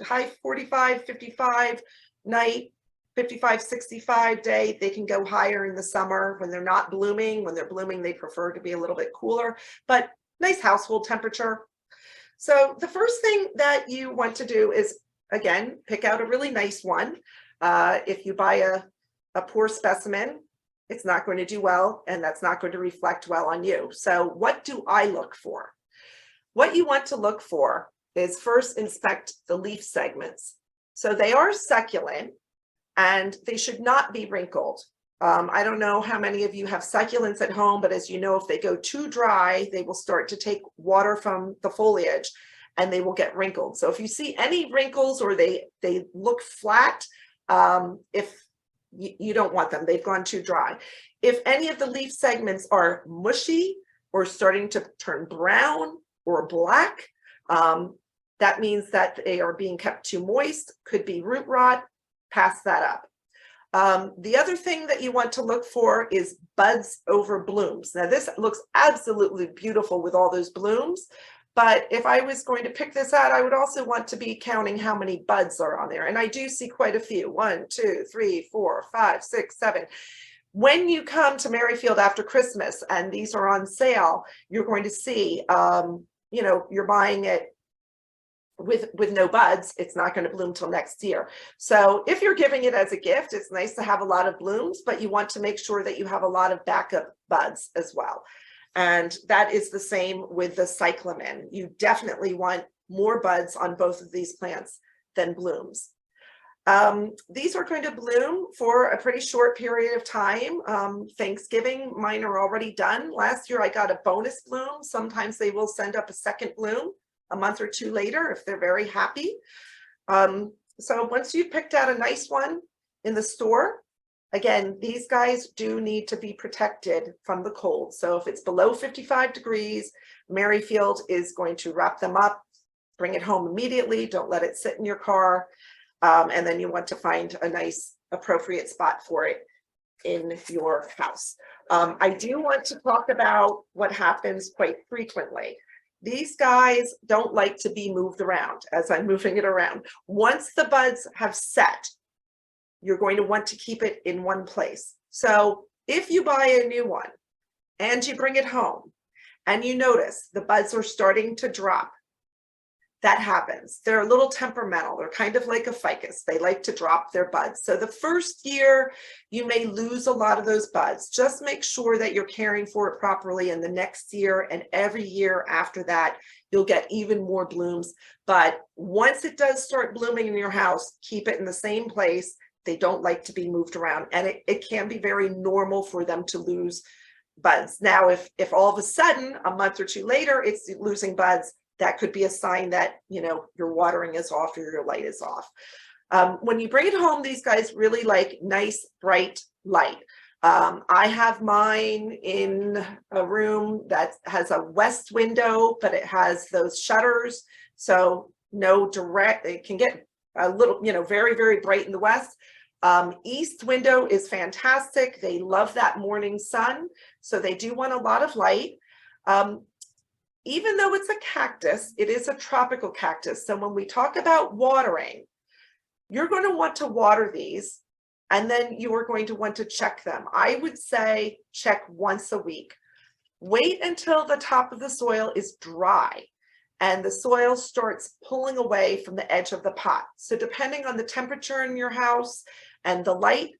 high 45, 55 night, 55, 65 day. They can go higher in the summer when they're not blooming. When they're blooming, they prefer to be a little bit cooler, but nice household temperature. So the first thing that you want to do is, again, pick out a really nice one. If you buy a poor specimen, it's not going to do well, and that's not going to reflect well on you. So what do I look for? What you want to look for is first inspect the leaf segments. So they are succulent and they should not be wrinkled. I don't know how many of you have succulents at home, but as you know, if they go too dry, they will start to take water from the foliage and they will get wrinkled. So if you see any wrinkles or they look flat, if you don't want them, they've gone too dry. If any of the leaf segments are mushy or starting to turn brown or black, that means that they are being kept too moist, could be root rot. Pass that up. The other thing that you want to look for is buds over blooms. Now this looks absolutely beautiful with all those blooms, but if I was going to pick this out, I would also want to be counting how many buds are on there. And I do see quite a few, 1, 2, 3, 4, 5, 6, 7. When you come to Merrifield after Christmas and these are on sale, you're going to see, you know, you're buying it with no buds, it's not going to bloom till next year. So if you're giving it as a gift, it's nice to have a lot of blooms, but you want to make sure that you have a lot of backup buds as well. And that is the same with the cyclamen. You definitely want more buds on both of these plants than blooms. These are going to bloom for a pretty short period of time. Thanksgiving, mine are already done. Last year I got a bonus bloom. Sometimes they will send up a second bloom a month or two later if they're very happy. So once you've picked out a nice one in the store, again, these guys do need to be protected from the cold. So if it's below 55 degrees, Merrifield is going to wrap them up, bring it home immediately. Don't let it sit in your car. And then you want to find a nice appropriate spot for it in your house. I do want to talk about what happens quite frequently. These guys don't like to be moved around as I'm moving it around. Once the buds have set, you're going to want to keep it in one place. So if you buy a new one and you bring it home and you notice the buds are starting to drop, that happens. They're a little temperamental. They're kind of like a ficus. They like to drop their buds. So the first year, you may lose a lot of those buds. Just make sure that you're caring for it properly. And the next year and every year after that, you'll get even more blooms. But once it does start blooming in your house, keep it in the same place. They don't like to be moved around. And it can be very normal for them to lose buds. Now, if all of a sudden, a month or two later, it's losing buds, that could be a sign that, you know, your watering is off or your light is off. When you bring it home, these guys really like nice, bright light. I have mine in a room that has a west window, but it has those shutters. So no direct, it can get a little, you know, very, very bright in the west. East window is fantastic. They love that morning sun. So they do want a lot of light. Even though it's a cactus, it is a tropical cactus. So when we talk about watering, you're going to want to water these, and then you are going to want to check them. I would say check once a week. Wait until the top of the soil is dry and the soil starts pulling away from the edge of the pot. So depending on the temperature in your house and the light,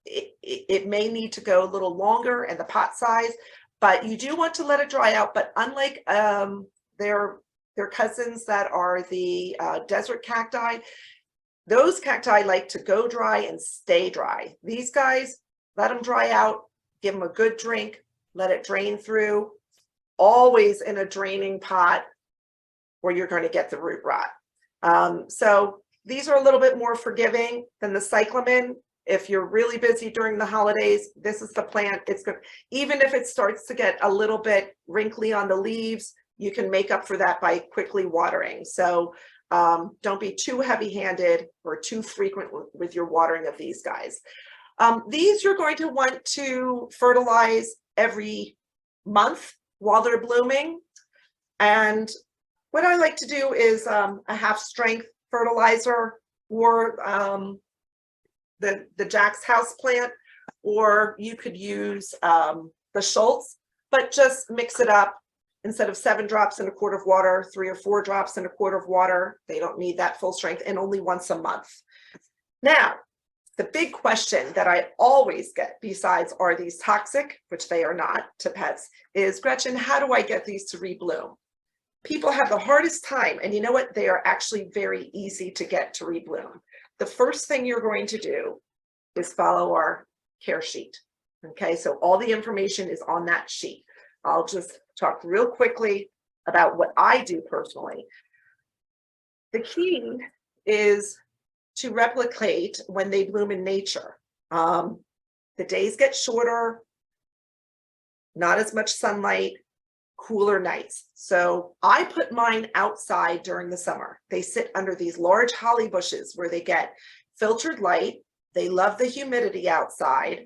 it may need to go a little longer and the pot size. But you do want to let it dry out. But unlike their cousins that are the desert cacti, those cacti like to go dry and stay dry. These guys, let them dry out, give them a good drink, let it drain through, always in a draining pot or you're going to get the root rot. So these are a little bit more forgiving than the cyclamen. If you're really busy during the holidays, this is the plant. It's good. Even if it starts to get a little bit wrinkly on the leaves, you can make up for that by quickly watering. So don't be too heavy-handed or too frequent with your watering of these guys. These you're going to want to fertilize every month while they're blooming. And what I like to do is a half-strength fertilizer or the Jack's Houseplant, or you could use the Schultz, but just mix it up. Instead of 7 drops in a quart of water, 3 or 4 drops in a quart of water. They don't need that full strength, and only once a month. Now, the big question that I always get, besides are these toxic, which they are not to pets, is, Gretchen, how do I get these to rebloom? People have the hardest time, and you know what? They are actually very easy to get to rebloom. The first thing you're going to do is follow our care sheet. Okay, so all the information is on that sheet. I'll just talk real quickly about what I do personally. The key is to replicate when they bloom in nature. The days get shorter, not as much sunlight, cooler nights. So I put mine outside during the summer. They sit under these large holly bushes where they get filtered light. They love the humidity outside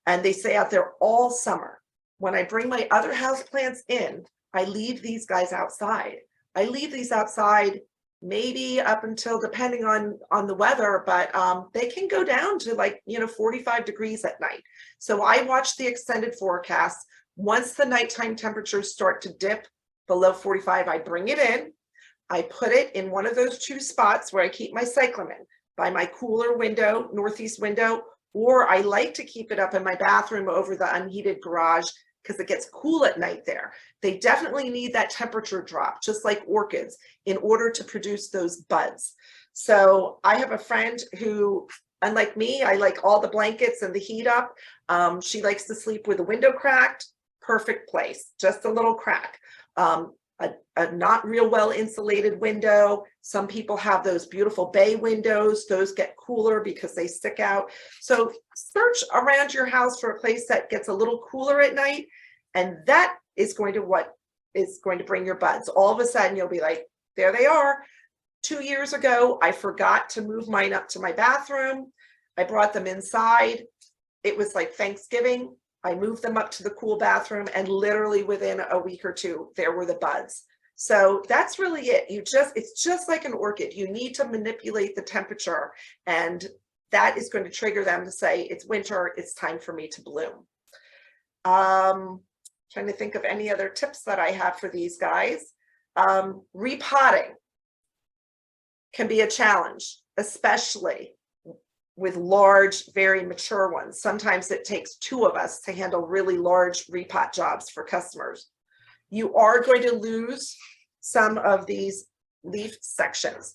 and they stay out there all summer. When I bring my other houseplants in, I leave these guys outside. I leave these outside maybe up until, depending on the weather, but they can go down to like, 45 degrees at night. So I watch the extended forecast. Once the nighttime temperatures start to dip below 45, I bring it in. I put it in one of those 2 spots where I keep my cyclamen, by my cooler window, northeast window, or I like to keep it up in my bathroom over the unheated garage because it gets cool at night there. They definitely need that temperature drop, just like orchids, in order to produce those buds. So I have a friend who, unlike me, I like all the blankets and the heat up. She likes to sleep with the window cracked. Perfect place, just a little crack. A not real well insulated window. Some people have those beautiful bay windows. Those get cooler because they stick out. So search around your house for a place that gets a little cooler at night, and that is going to bring your buds. All of a sudden you'll be like, there they are. 2 years ago, I forgot to move mine up to my bathroom. I brought them inside. it was like Thanksgiving. I moved them up to the cool bathroom, and literally within a week or two, there were the buds. So that's really it. It's just like an orchid. You need to manipulate the temperature, and that is going to trigger them to say, it's winter, it's time for me to bloom. Trying to think of any other tips that I have for these guys. Repotting can be a challenge, especially with large, very mature ones. Sometimes it takes two of us to handle really large repot jobs for customers. You are going to lose some of these leaf sections.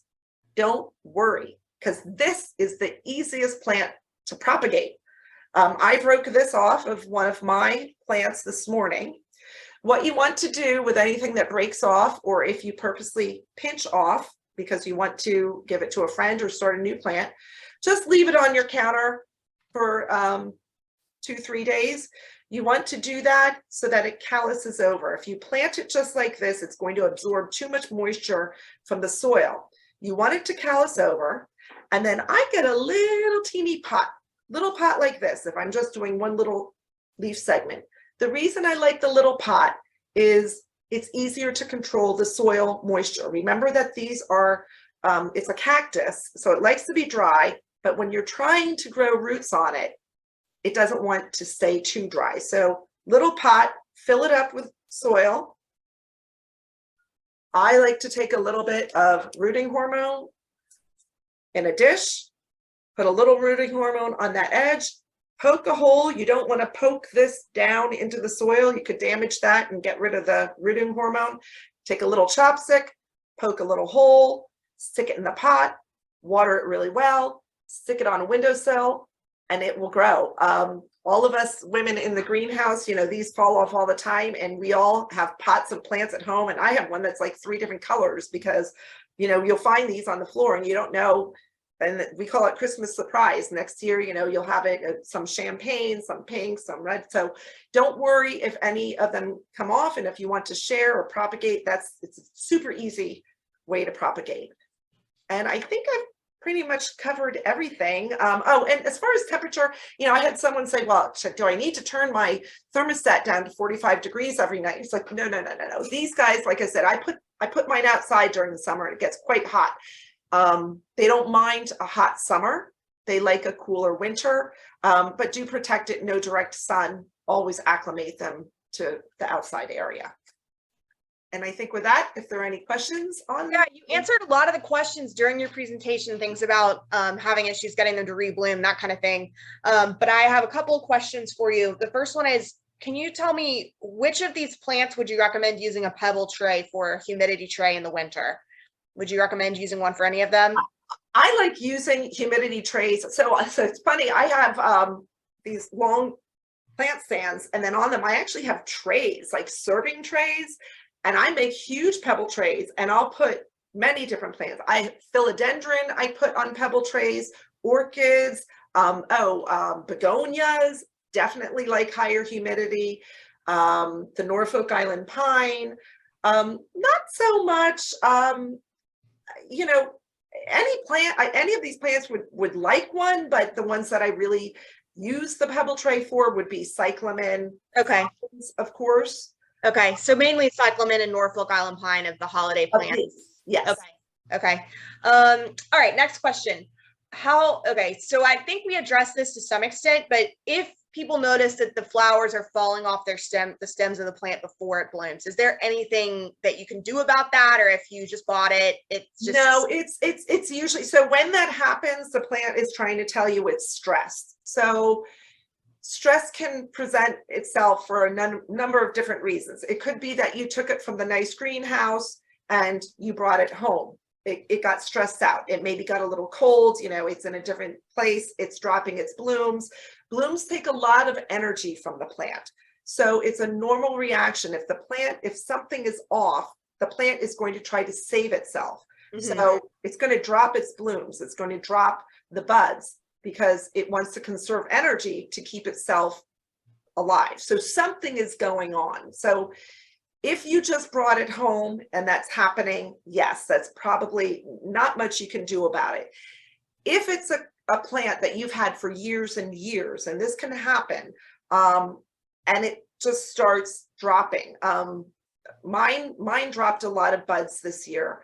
Don't worry, because this is the easiest plant to propagate. I broke this off of one of my plants this morning. What you want to do with anything that breaks off, or if you purposely pinch off because you want to give it to a friend or start a new plant, just leave it on your counter for 2-3 days. You want to do that so that it calluses over. If you plant it just like this, it's going to absorb too much moisture from the soil. You want it to callus over, and then I get a little teeny pot, little pot like this, if I'm just doing one little leaf segment. The reason I like the little pot is it's easier to control the soil moisture. Remember that these are, it's a cactus, so it likes to be dry, but when you're trying to grow roots on it, it doesn't want to stay too dry. So little pot, fill it up with soil. I like to take a little bit of rooting hormone in a dish, put a little rooting hormone on that edge, poke a hole. You don't want to poke this down into the soil. You could damage that and get rid of the rooting hormone. Take a little chopstick, poke a little hole, stick it in the pot, water it really well, stick it on a windowsill, and it will grow. All of us women in the greenhouse, you know, these fall off all the time, and we all have pots of plants at home. And I have one that's like 3 different colors because, you know, you'll find these on the floor and you don't know. And we call it Christmas surprise. Next year, you know, you'll have it some champagne, some pink, some red. So don't worry if any of them come off. And if you want to share or propagate, it's a super easy way to propagate. And I think I've pretty much covered everything. Oh, and as far as temperature, you know, I had someone say, well, do I need to turn my thermostat down to 45 degrees every night? It's like, no. These guys, like I said, I put mine outside during the summer and it gets quite hot. They don't mind a hot summer. They like a cooler winter, but do protect it. No direct sun. Always acclimate them to the outside area. And I think with that, if there are any questions on that. Yeah, you answered a lot of the questions during your presentation, things about having issues getting them to rebloom, that kind of thing. But I have a couple of questions for you. The first one is, can you tell me which of these plants would you recommend using a pebble tray for, a humidity tray in the winter? Would you recommend using one for any of them? I like using humidity trays. So it's funny, I have these long plant stands, and then on them, I actually have trays, like serving trays. And I make huge pebble trays, and I'll put many different plants. Philodendron, I put on pebble trays, orchids, begonias, definitely like higher humidity, the Norfolk Island pine, not so much, you know, any of these plants would like one, but the ones that I really use the pebble tray for would be Cyclamen, okay, of course. Okay, so mainly Cyclamen and Norfolk Island pine of the holiday plants. Yes. Okay. All right, next question. Okay, so I think we addressed this to some extent, but if people notice that the flowers are falling off the stems of the plant before it blooms, is there anything that you can do about that? Or if you just bought it, it's just... No, it's usually, so when that happens, the plant is trying to tell you it's stressed. So stress can present itself for a number of different reasons. It could be that you took it from the nice greenhouse and you brought it home. It got stressed out. It maybe got a little cold, you know, it's in a different place. It's dropping its blooms. Blooms take a lot of energy from the plant. So it's a normal reaction. If something is off, the plant is going to try to save itself. Mm-hmm. So it's going to drop its blooms. It's going to drop the buds, because it wants to conserve energy to keep itself alive. So something is going on. So if you just brought it home and that's happening, yes, that's probably not much you can do about it. If it's a plant that you've had for years and years, and this can happen, and it just starts dropping. Mine dropped a lot of buds this year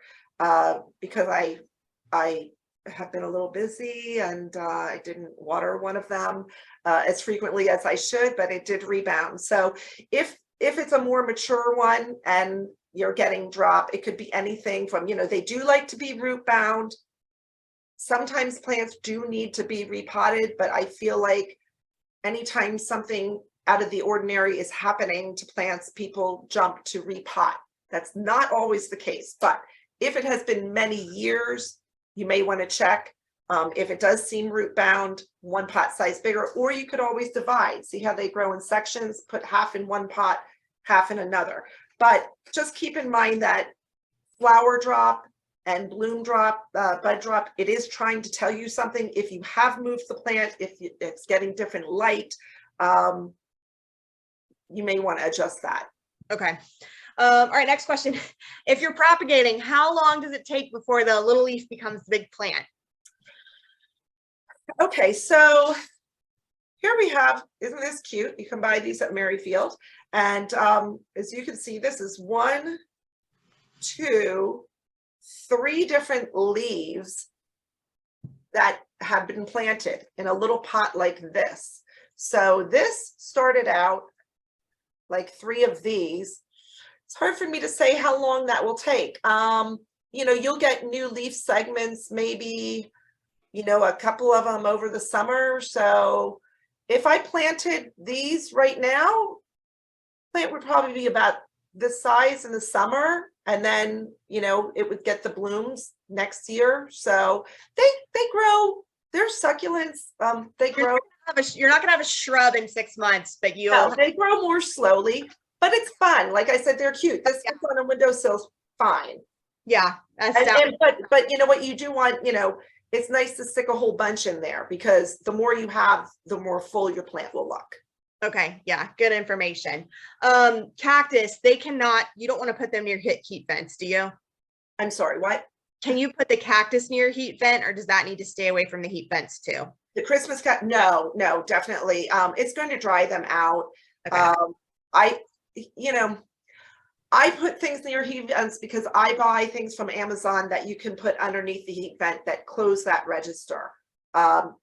because I have been a little busy, and I didn't water one of them as frequently as I should, but it did rebound. So if it's a more mature one and you're getting drop, it could be anything from, they do like to be root bound. Sometimes plants do need to be repotted, but I feel like anytime something out of the ordinary is happening to plants, people jump to repot. That's not always the case, but if it has been many years, you may want to check. If it does seem root bound, one pot size bigger, or you could always divide, see how they grow in sections, put half in one pot, half in another. But just keep in mind that flower drop and bloom drop, bud drop, it is trying to tell you something. If you have moved the plant, if it's getting different light, you may want to adjust that. Okay. All right, next question. If you're propagating, how long does it take before the little leaf becomes the big plant? Okay, so here we have, isn't this cute? You can buy these at Merrifield. And as you can see, this is 1, 2, 3 different leaves that have been planted in a little pot like this. So this started out like 3 of these. It's hard for me to say how long that will take. You'll get new leaf segments, maybe, a couple of them over the summer. So if I planted these right now, plant would probably be about this size in the summer, and then it would get the blooms next year. So they grow. They're succulents. They grow. You're not gonna have a shrub in 6 months, but No, they grow more slowly, but it's fun. Like I said, they're cute. This is on a windowsill, fine. Yeah, but you know what you do want, it's nice to stick a whole bunch in there, because the more you have, the more full your plant will look. Okay, yeah, good information. Cactus, you don't want to put them near heat vents, do you? I'm sorry, what? Can you put the cactus near heat vent, or does that need to stay away from the heat vents too? The Christmas cat? No, definitely. It's going to dry them out. Okay. I put things near heat vents because I buy things from Amazon that you can put underneath the heat vent that close that register.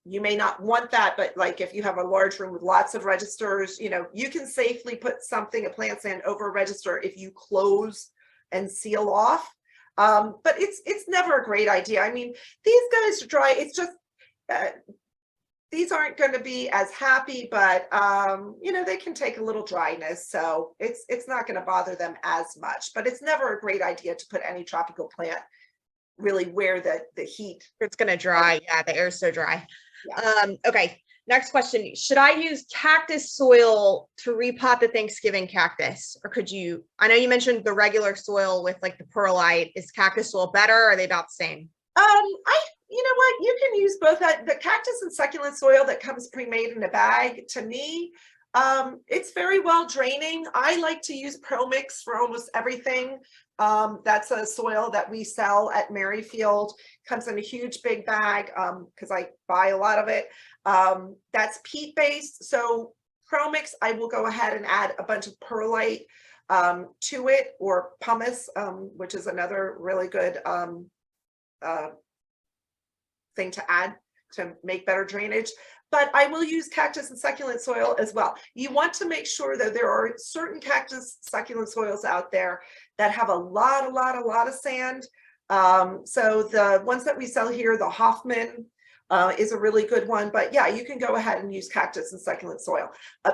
You may not want that, but like if you have a large room with lots of registers, you can safely put a plant stand over a register if you close and seal off. But it's never a great idea. I mean, these guys are dry. It's just, these aren't going to be as happy, but they can take a little dryness, so it's not going to bother them as much. But it's never a great idea to put any tropical plant really where the heat. It's going to dry. Yeah, the air's so dry. Yeah. Okay, next question. Should I use cactus soil to repot the Thanksgiving cactus, or could you? I know you mentioned the regular soil with like the perlite. Is cactus soil better, or are they about the same? You know what, you can use both. The cactus and succulent soil that comes pre-made in a bag, to me, it's very well draining. I like to use Pro Mix for almost everything. That's a soil that we sell at Merrifield. Comes in a huge big bag because I buy a lot of it. That's peat based. So Pro Mix, I will go ahead and add a bunch of perlite to it, or pumice, which is another really good thing to add to make better drainage. But I will use cactus and succulent soil as well. You want to make sure that there are certain cactus succulent soils out there that have a lot of sand. So the ones that we sell here, the Hoffman is a really good one. But yeah, you can go ahead and use cactus and succulent soil.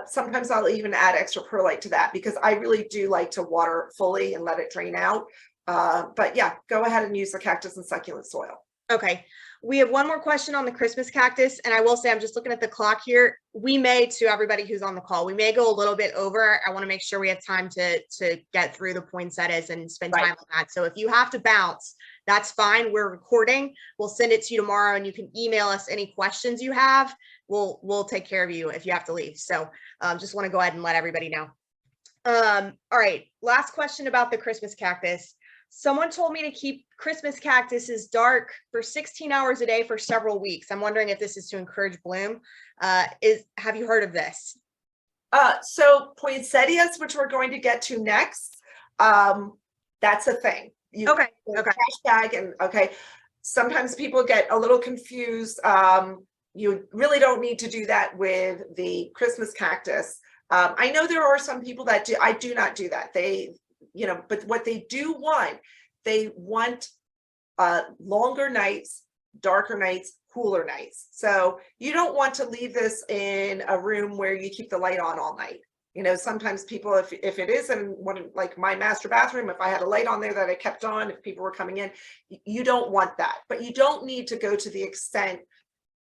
Sometimes I'll even add extra perlite to that, because I really do like to water fully and let it drain out. But yeah, go ahead and use the cactus and succulent soil. Okay. We have one more question on the Christmas cactus, and I will say, I'm just looking at the clock here. We may, to everybody who's on the call, we may go a little bit over. I want to make sure we have time to get through the poinsettias and spend time on that. So if you have to bounce, that's fine. We're recording. We'll send it to you tomorrow, and you can email us any questions you have. We'll take care of you if you have to leave. So just want to go ahead and let everybody know. All right. Last question about the Christmas cactus. Someone told me to keep Christmas cactuses dark for 16 hours a day for several weeks. I'm wondering if this is to encourage bloom. Have you heard of this? So poinsettias, which we're going to get to next, that's a thing. Okay. Trash bag and okay. Sometimes people get a little confused. You really don't need to do that with the Christmas cactus. I know there are some people that do. I do not do that. But what they want longer nights, darker nights, cooler nights. So you don't want to leave this in a room where you keep the light on all night. Sometimes people, if it is in one, like my master bathroom, if I had a light on there that I kept on, if people were coming in, you don't want that. But you don't need to go to the extent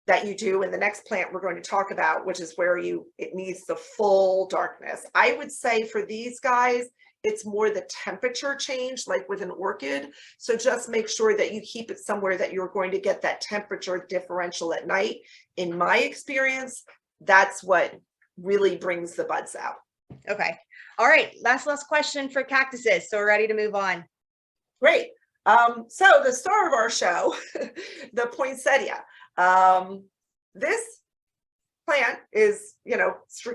that you do in the next plant we're going to talk about, which is where it needs the full darkness. I would say for these guys, it's more the temperature change, like with an orchid. So just make sure that you keep it somewhere that you're going to get that temperature differential at night. In my experience, that's what really brings the buds out. Okay. All right. Last question for cactuses. So we're ready to move on. Great. So the star of our show, the poinsettia. This plant is,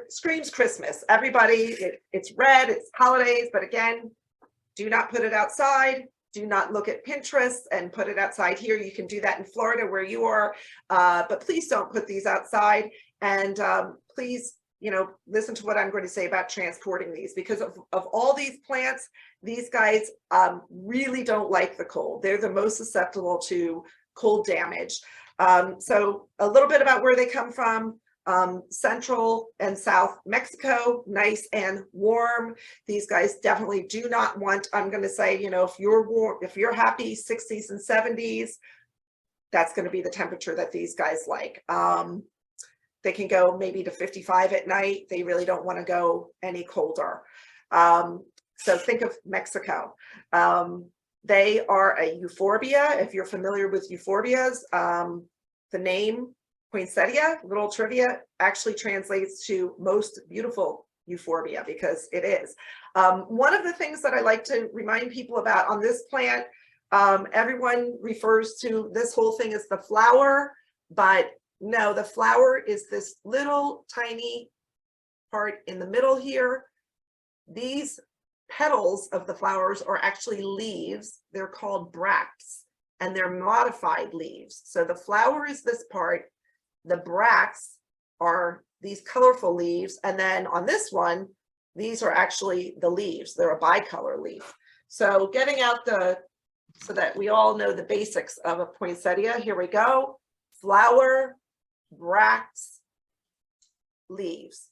screams Christmas. Everybody, it's red, it's holidays, but again, do not put it outside. Do not look at Pinterest and put it outside here. You can do that in Florida where you are, but please don't put these outside. And please, listen to what I'm going to say about transporting these, because of all these plants, these guys really don't like the cold. They're the most susceptible to cold damage. So a little bit about where they come from. Central and South Mexico, nice and warm. These guys definitely do not want, I'm going to say, if you're warm, if you're happy 60s and 70s, that's going to be the temperature that these guys like. They can go maybe to 55 at night. They really don't want to go any colder. So think of Mexico. They are a euphorbia. If you're familiar with euphorbias, the name poinsettia, little trivia, actually translates to most beautiful euphorbia, because it is. One of the things that I like to remind people about on this plant, everyone refers to this whole thing as the flower, but no, the flower is this little tiny part in the middle here. These petals of the flowers are actually leaves. They're called bracts, and they're modified leaves. So the flower is this part. The bracts are these colorful leaves. And then on this one, these are actually the leaves. They're a bicolor leaf. So getting out so that we all know the basics of a poinsettia. Here we go. Flower, bracts, leaves.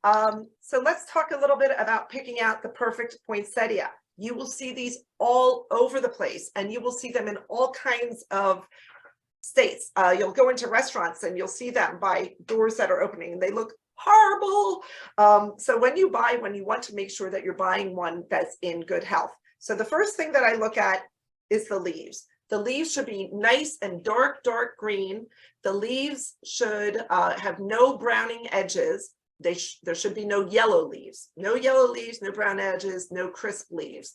So let's talk a little bit about picking out the perfect poinsettia. You will see these all over the place, and you will see them in all kinds of states. You'll go into restaurants and you'll see them by doors that are opening, and they look horrible. So when you buy one, you want to make sure that you're buying one that's in good health. So the first thing that I look at is the leaves. The leaves should be nice and dark green. The leaves should have no browning edges. There should be no yellow leaves. No yellow leaves, no brown edges, no crisp leaves.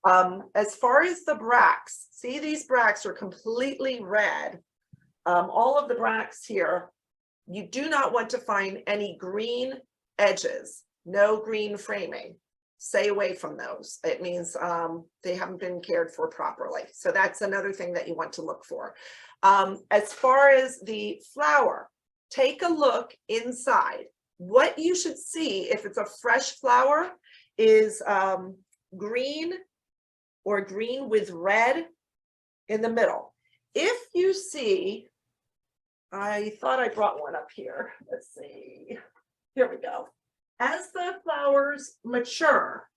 As far as the bracts, see, these bracts are completely red. All of the bracts here, you do not want to find any green edges, no green framing. Stay away from those. It means they haven't been cared for properly. So that's another thing that you want to look for. As far as the flower, take a look inside. What you should see if it's a fresh flower is green or green with red in the middle. If you see, I thought I brought one up here. Let's see. Here we go. As the flowers mature,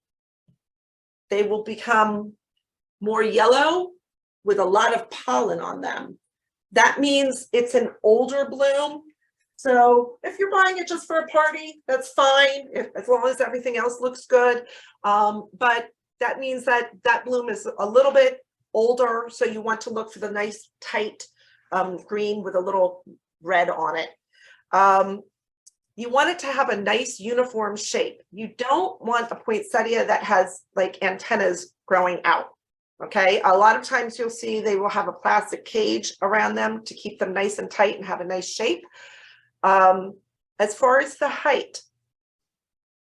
they will become more yellow with a lot of pollen on them. That means it's an older bloom. So if you're buying it just for a party, that's fine, as long as everything else looks good. But that means that that bloom is a little bit older. So you want to look for the nice tight green with a little red on it. You want it to have a nice uniform shape. You don't want a poinsettia that has like antennas growing out. Okay, a lot of times you'll see they will have a plastic cage around them to keep them nice and tight and have a nice shape. As far as the height,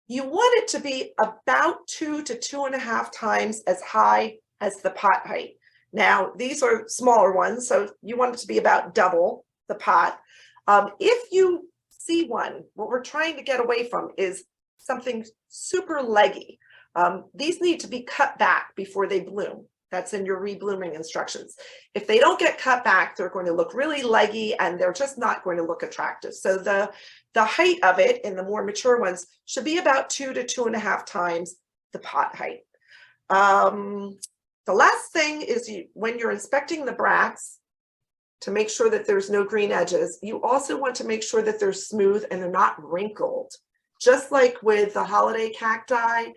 you want it to be about 2 to 2.5 times as high as the pot height. Now, these are smaller ones, so you want it to be about double the pot. If you see one, what we're trying to get away from is something super leggy. These need to be cut back before they bloom. That's in your reblooming instructions. If they don't get cut back, they're going to look really leggy and they're just not going to look attractive. So the height of it in the more mature ones should be about 2 to 2.5 times the pot height. The last thing is when you're inspecting the bracts, to make sure that there's no green edges, you also want to make sure that they're smooth and they're not wrinkled. Just like with the holiday cacti,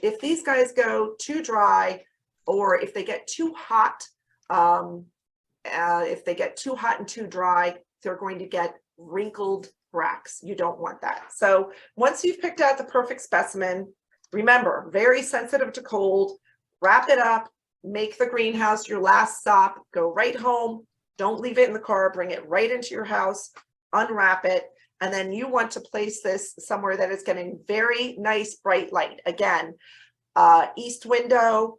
if these guys go too dry, or if they get too hot, and too dry, they're going to get wrinkled bracts. You don't want that. So once you've picked out the perfect specimen, remember, very sensitive to cold, wrap it up, make the greenhouse your last stop, go right home, don't leave it in the car, bring it right into your house, unwrap it, and then you want to place this somewhere that is getting very nice bright light. Again, east window,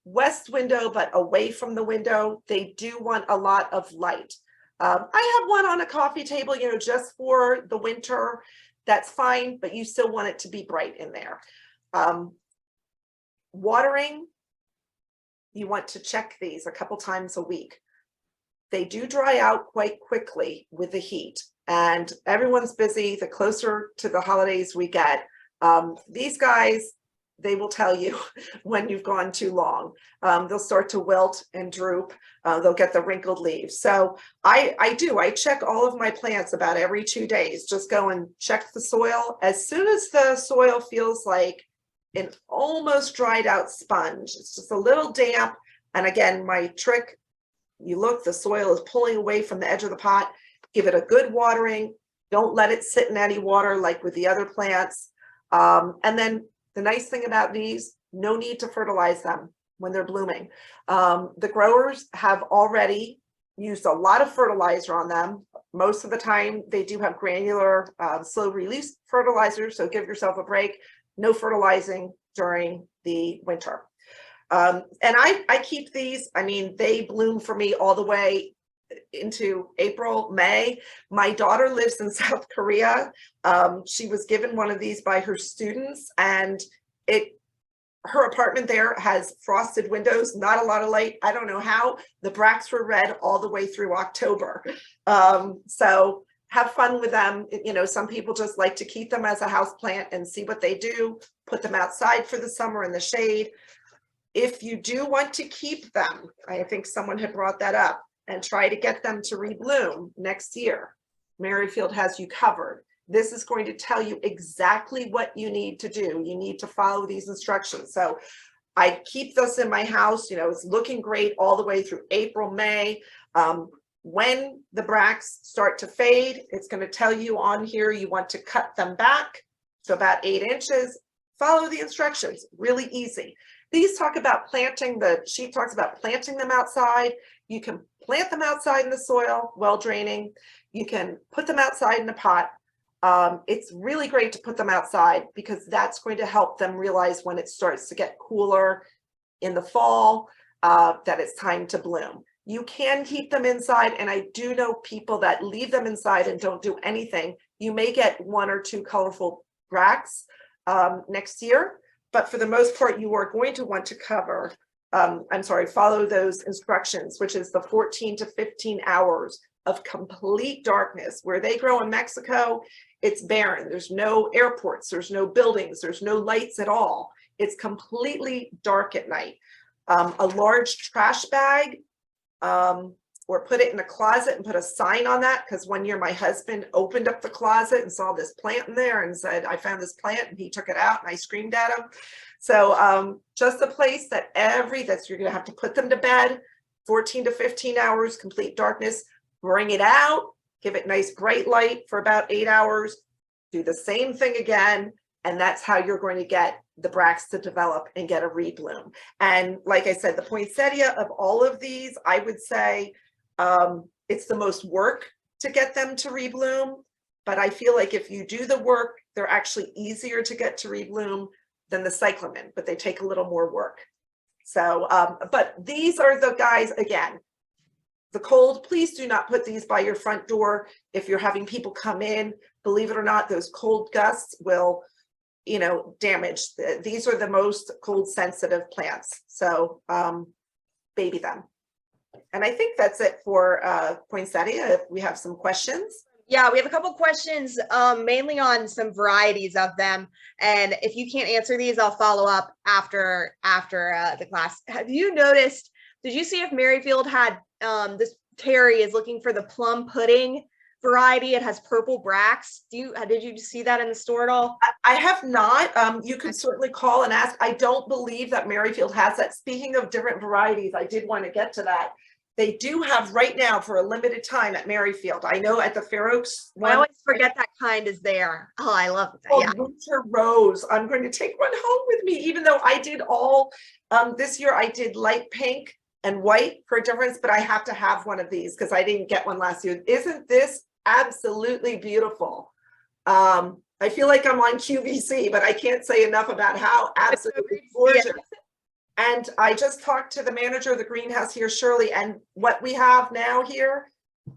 west window, but away from the window. They do want a lot of light. I have one on a coffee table, just for the winter. That's fine, but you still want it to be bright in there. Watering, you want to check these a couple times a week. They do dry out quite quickly with the heat, and everyone's busy the closer to the holidays we get. These guys, they will tell you when you've gone too long. They'll start to wilt and droop. They'll get the wrinkled leaves. So I check all of my plants about every 2 days. Just go and check the soil. As soon as the soil feels like an almost dried out sponge, it's just a little damp. And again, my trick, you look, the soil is pulling away from the edge of the pot. Give it a good watering. Don't let it sit in any water like with the other plants. And then the nice thing about these, no need to fertilize them when they're blooming. The growers have already used a lot of fertilizer on them. Most of the time they do have granular, slow release fertilizer, so give yourself a break. No fertilizing during the winter. And I keep these, they bloom for me all the way into April, May. My daughter lives in South Korea. She was given one of these by her students, and her apartment there has frosted windows, not a lot of light. I don't know how. The bracts were red all the way through October. So have fun with them. Some people just like to keep them as a house plant and see what they do, put them outside for the summer in the shade. If you do want to keep them, I think someone had brought that up, and try to get them to rebloom next year, Merrifield has you covered. This is going to tell you exactly what you need to do. You need to follow these instructions. So I keep this in my house, it's looking great all the way through April, May. When the bracts start to fade, it's going to tell you on here you want to cut them back to about 8 inches. Follow the instructions, really easy. These talk about planting, the sheet talks about planting them outside. You can plant them outside in the soil, well draining. You can put them outside in a pot. It's really great to put them outside because that's going to help them realize when it starts to get cooler in the fall, that it's time to bloom. You can keep them inside, and I do know people that leave them inside and don't do anything. You may get 1 or 2 colorful bracts next year, but for the most part, you are going to want to follow those instructions, which is the 14 to 15 hours of complete darkness. Where they grow in Mexico, it's barren. There's no airports, there's no buildings, there's no lights at all. It's completely dark at night. A large trash bag, or put it in a closet and put a sign on that, because one year my husband opened up the closet and saw this plant in there and said, I found this plant, and he took it out and I screamed at him. So just a place that you're going to have to put them to bed, 14 to 15 hours, complete darkness, bring it out, give it nice bright light for about 8 hours, do the same thing again. And that's how you're going to get the bracts to develop and get a rebloom. And like I said, the poinsettia of all of these, I would say it's the most work to get them to rebloom. But I feel like if you do the work, they're actually easier to get to rebloom than the cyclamen, but they take a little more work. So, but these are the guys, again, the cold, please do not put these by your front door. If you're having people come in, believe it or not, those cold gusts will, you know, damage. These are the most cold sensitive plants. So baby them. And I think that's it for poinsettia. If we have some questions. Yeah, we have a couple questions, mainly on some varieties of them. And if you can't answer these, I'll follow up after the class. Have you noticed, did you see if Merrifield had, this Terry is looking for the plum pudding variety. It has purple bracts. Did you see that in the store at all? I have not. You could certainly call and ask. I don't believe that Merrifield has that. Speaking of different varieties, I did want to get to that. They do have right now for a limited time at Merrifield. I know at the Fair Oaks one. I always forget that kind is there. Oh, I love that. Yeah. Winter Rose. I'm going to take one home with me, even though I did all this year. I did light pink and white for a difference, but I have to have one of these because I didn't get one last year. Isn't this absolutely beautiful? I feel like I'm on QVC, but I can't say enough about how absolutely gorgeous. Yeah. And I just talked to the manager of the greenhouse here, Shirley, and what we have now here,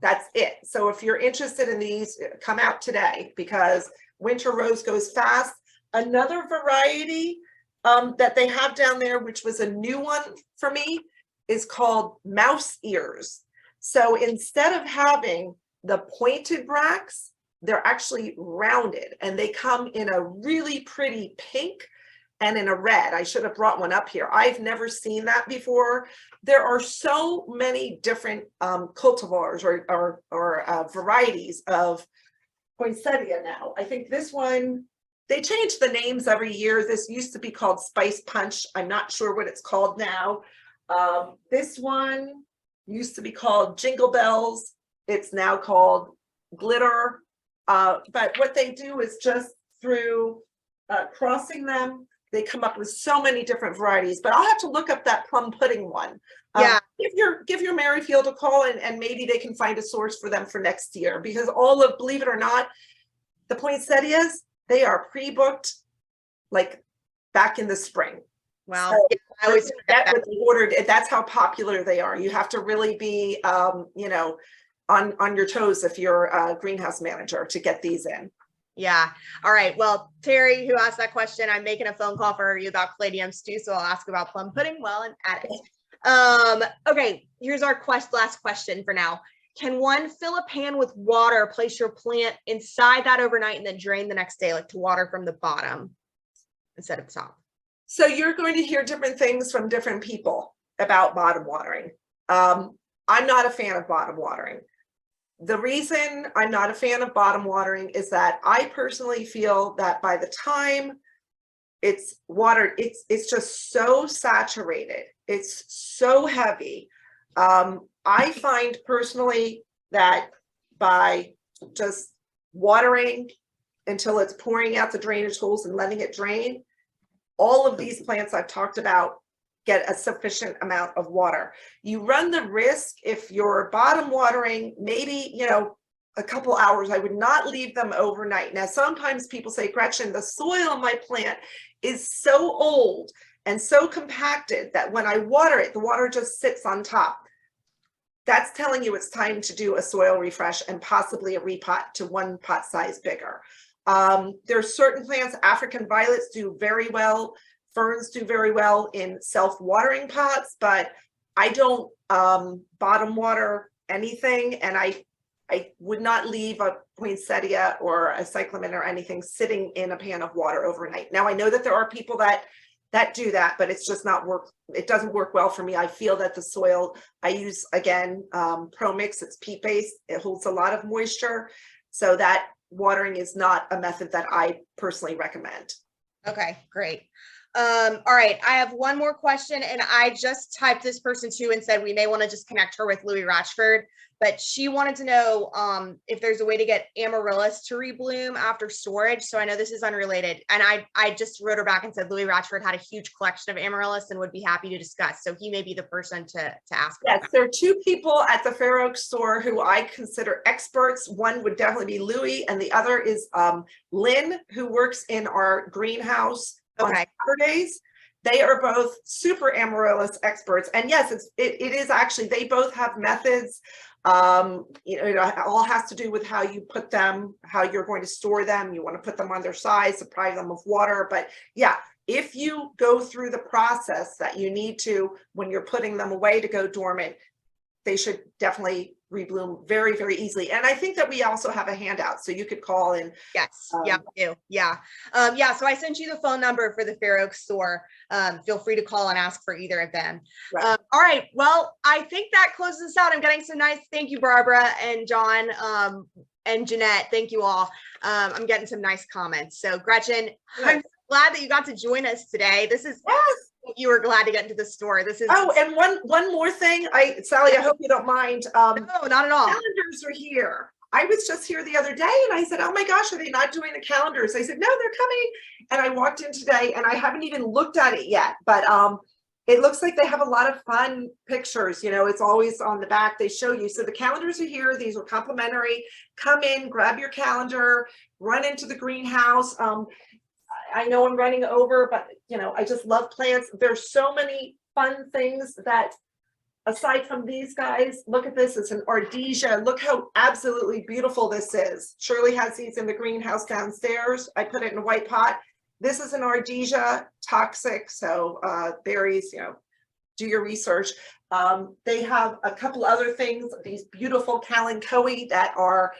that's it. So if you're interested in these, come out today because Winter Rose goes fast. Another variety that they have down there, which was a new one for me, is called mouse ears. So instead of having the pointed bracts, they're actually rounded and they come in a really pretty pink and in a red. I should have brought one up here. I've never seen that before. There are so many different cultivars or varieties of poinsettia now. I think this one, they change the names every year. This used to be called Spice Punch. I'm not sure what it's called now. This one used to be called Jingle Bells. It's now called Glitter. But what they do is just through crossing them, they come up with so many different varieties. But I'll have to look up that plum pudding one. Yeah. Give your Merrifield a call and maybe they can find a source for them for next year, because all of, believe it or not, the poinsettias, they are pre-booked like back in the spring. Wow. So yeah, I always forget what they ordered. That's how popular they are. You have to really be you know, on your toes if you're a greenhouse manager to get these in. Yeah. All right. Well, Terry, who asked that question, I'm making a phone call for you about caladiums too, so I'll ask about plum pudding while I'm at it. Okay, here's our last question for now. Can one fill a pan with water, place your plant inside that overnight, and then drain the next day, like to water from the bottom instead of the top? So you're going to hear different things from different people about bottom watering. I'm not a fan of bottom watering. The reason I'm not a fan of bottom watering is that I personally feel that by the time it's watered, it's just so saturated. It's so heavy. I find personally that by just watering until it's pouring out the drainage holes and letting it drain, all of these plants I've talked about get a sufficient amount of water. You run the risk if you're bottom watering, maybe, you know, a couple hours. I would not leave them overnight. Now, sometimes people say, Gretchen, the soil in my plant is so old and so compacted that when I water it, the water just sits on top. That's telling you it's time to do a soil refresh and possibly a repot to one pot size bigger. There are certain plants, African violets do very well. Ferns do very well in self-watering pots, but I don't bottom water anything, and I would not leave a poinsettia or a cyclamen or anything sitting in a pan of water overnight. Now I know that there are people that do that, but it's just not work. It doesn't work well for me. I feel that the soil I use, again, Pro Mix, it's peat based. It holds a lot of moisture, so that watering is not a method that I personally recommend. Okay, great. All right, I have one more question, and I just typed this person too and said we may want to just connect her with Louis Ratchford, but she wanted to know if there's a way to get amaryllis to rebloom after storage. So I know this is unrelated, and I just wrote her back and said Louis Ratchford had a huge collection of amaryllis and would be happy to discuss. So he may be the person to ask. Yes, there are two people at the Fair Oaks store who I consider experts. One would definitely be Louis, and the other is Lynn, who works in our greenhouse on Saturdays. They are both super amaryllis experts, and yes, it is actually, they both have methods. It all has to do with how you put them, how you're going to store them. You want to put them on their sides, deprive them of water, but yeah, if you go through the process that you need to when you're putting them away to go dormant, they should definitely rebloom very, very easily. And I think that we also have a handout, so you could call in. Yes, yeah, we do. Yeah. So I sent you the phone number for the Fair Oaks store. Feel free to call and ask for either of them. Right. All right, well, I think that closes us out. I'm getting some nice, thank you, Barbara and John, and Jeanette, thank you all. I'm getting some nice comments. So Gretchen, I'm glad that you got to join us today. This is, you were glad to get into the store. This is. Oh, and one more thing, Sally, I hope you don't mind. No, not at all. Calendars are here. I was just here the other day and I said, oh my gosh, are they not doing the calendars? They said, no, they're coming. And I walked in today and I haven't even looked at it yet, but it looks like they have a lot of fun pictures. You know, it's always on the back. They show you. So the calendars are here. These are complimentary. Come in, grab your calendar, run into the greenhouse. I know I'm running over, but you know, I just love plants. There's so many fun things that, aside from these guys, look at this. It's an ardesia. Look how absolutely beautiful this is. Shirley has these in the greenhouse downstairs. I put it in a white pot. This is an ardesia, toxic. So berries, you know, do your research. They have a couple other things, these beautiful kalanchoe that are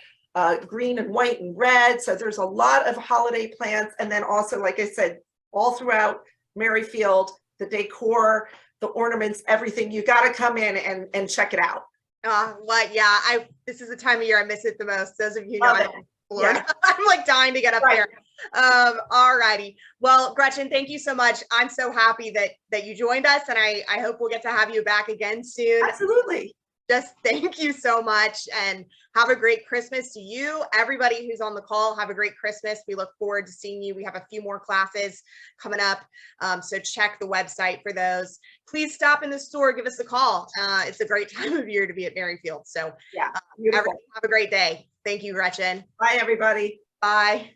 green and white and red. So there's a lot of holiday plants. And then also, like I said, all throughout Merrifield, the decor, the ornaments, everything, you got to come in and check it out. Well, yeah, this is the time of year I miss it the most. Those of you know, I'm in Florida. Yeah. I'm like dying to get up there. All righty. Well, Gretchen, thank you so much. I'm so happy that you joined us, and I hope we'll get to have you back again soon. Absolutely. Just thank you so much, and have a great Christmas to you. Everybody who's on the call, have a great Christmas. We look forward to seeing you. We have a few more classes coming up, so check the website for those. Please stop in the store, give us a call. It's a great time of year to be at Merrifield. So yeah, everybody have a great day. Thank you, Gretchen. Bye, everybody. Bye.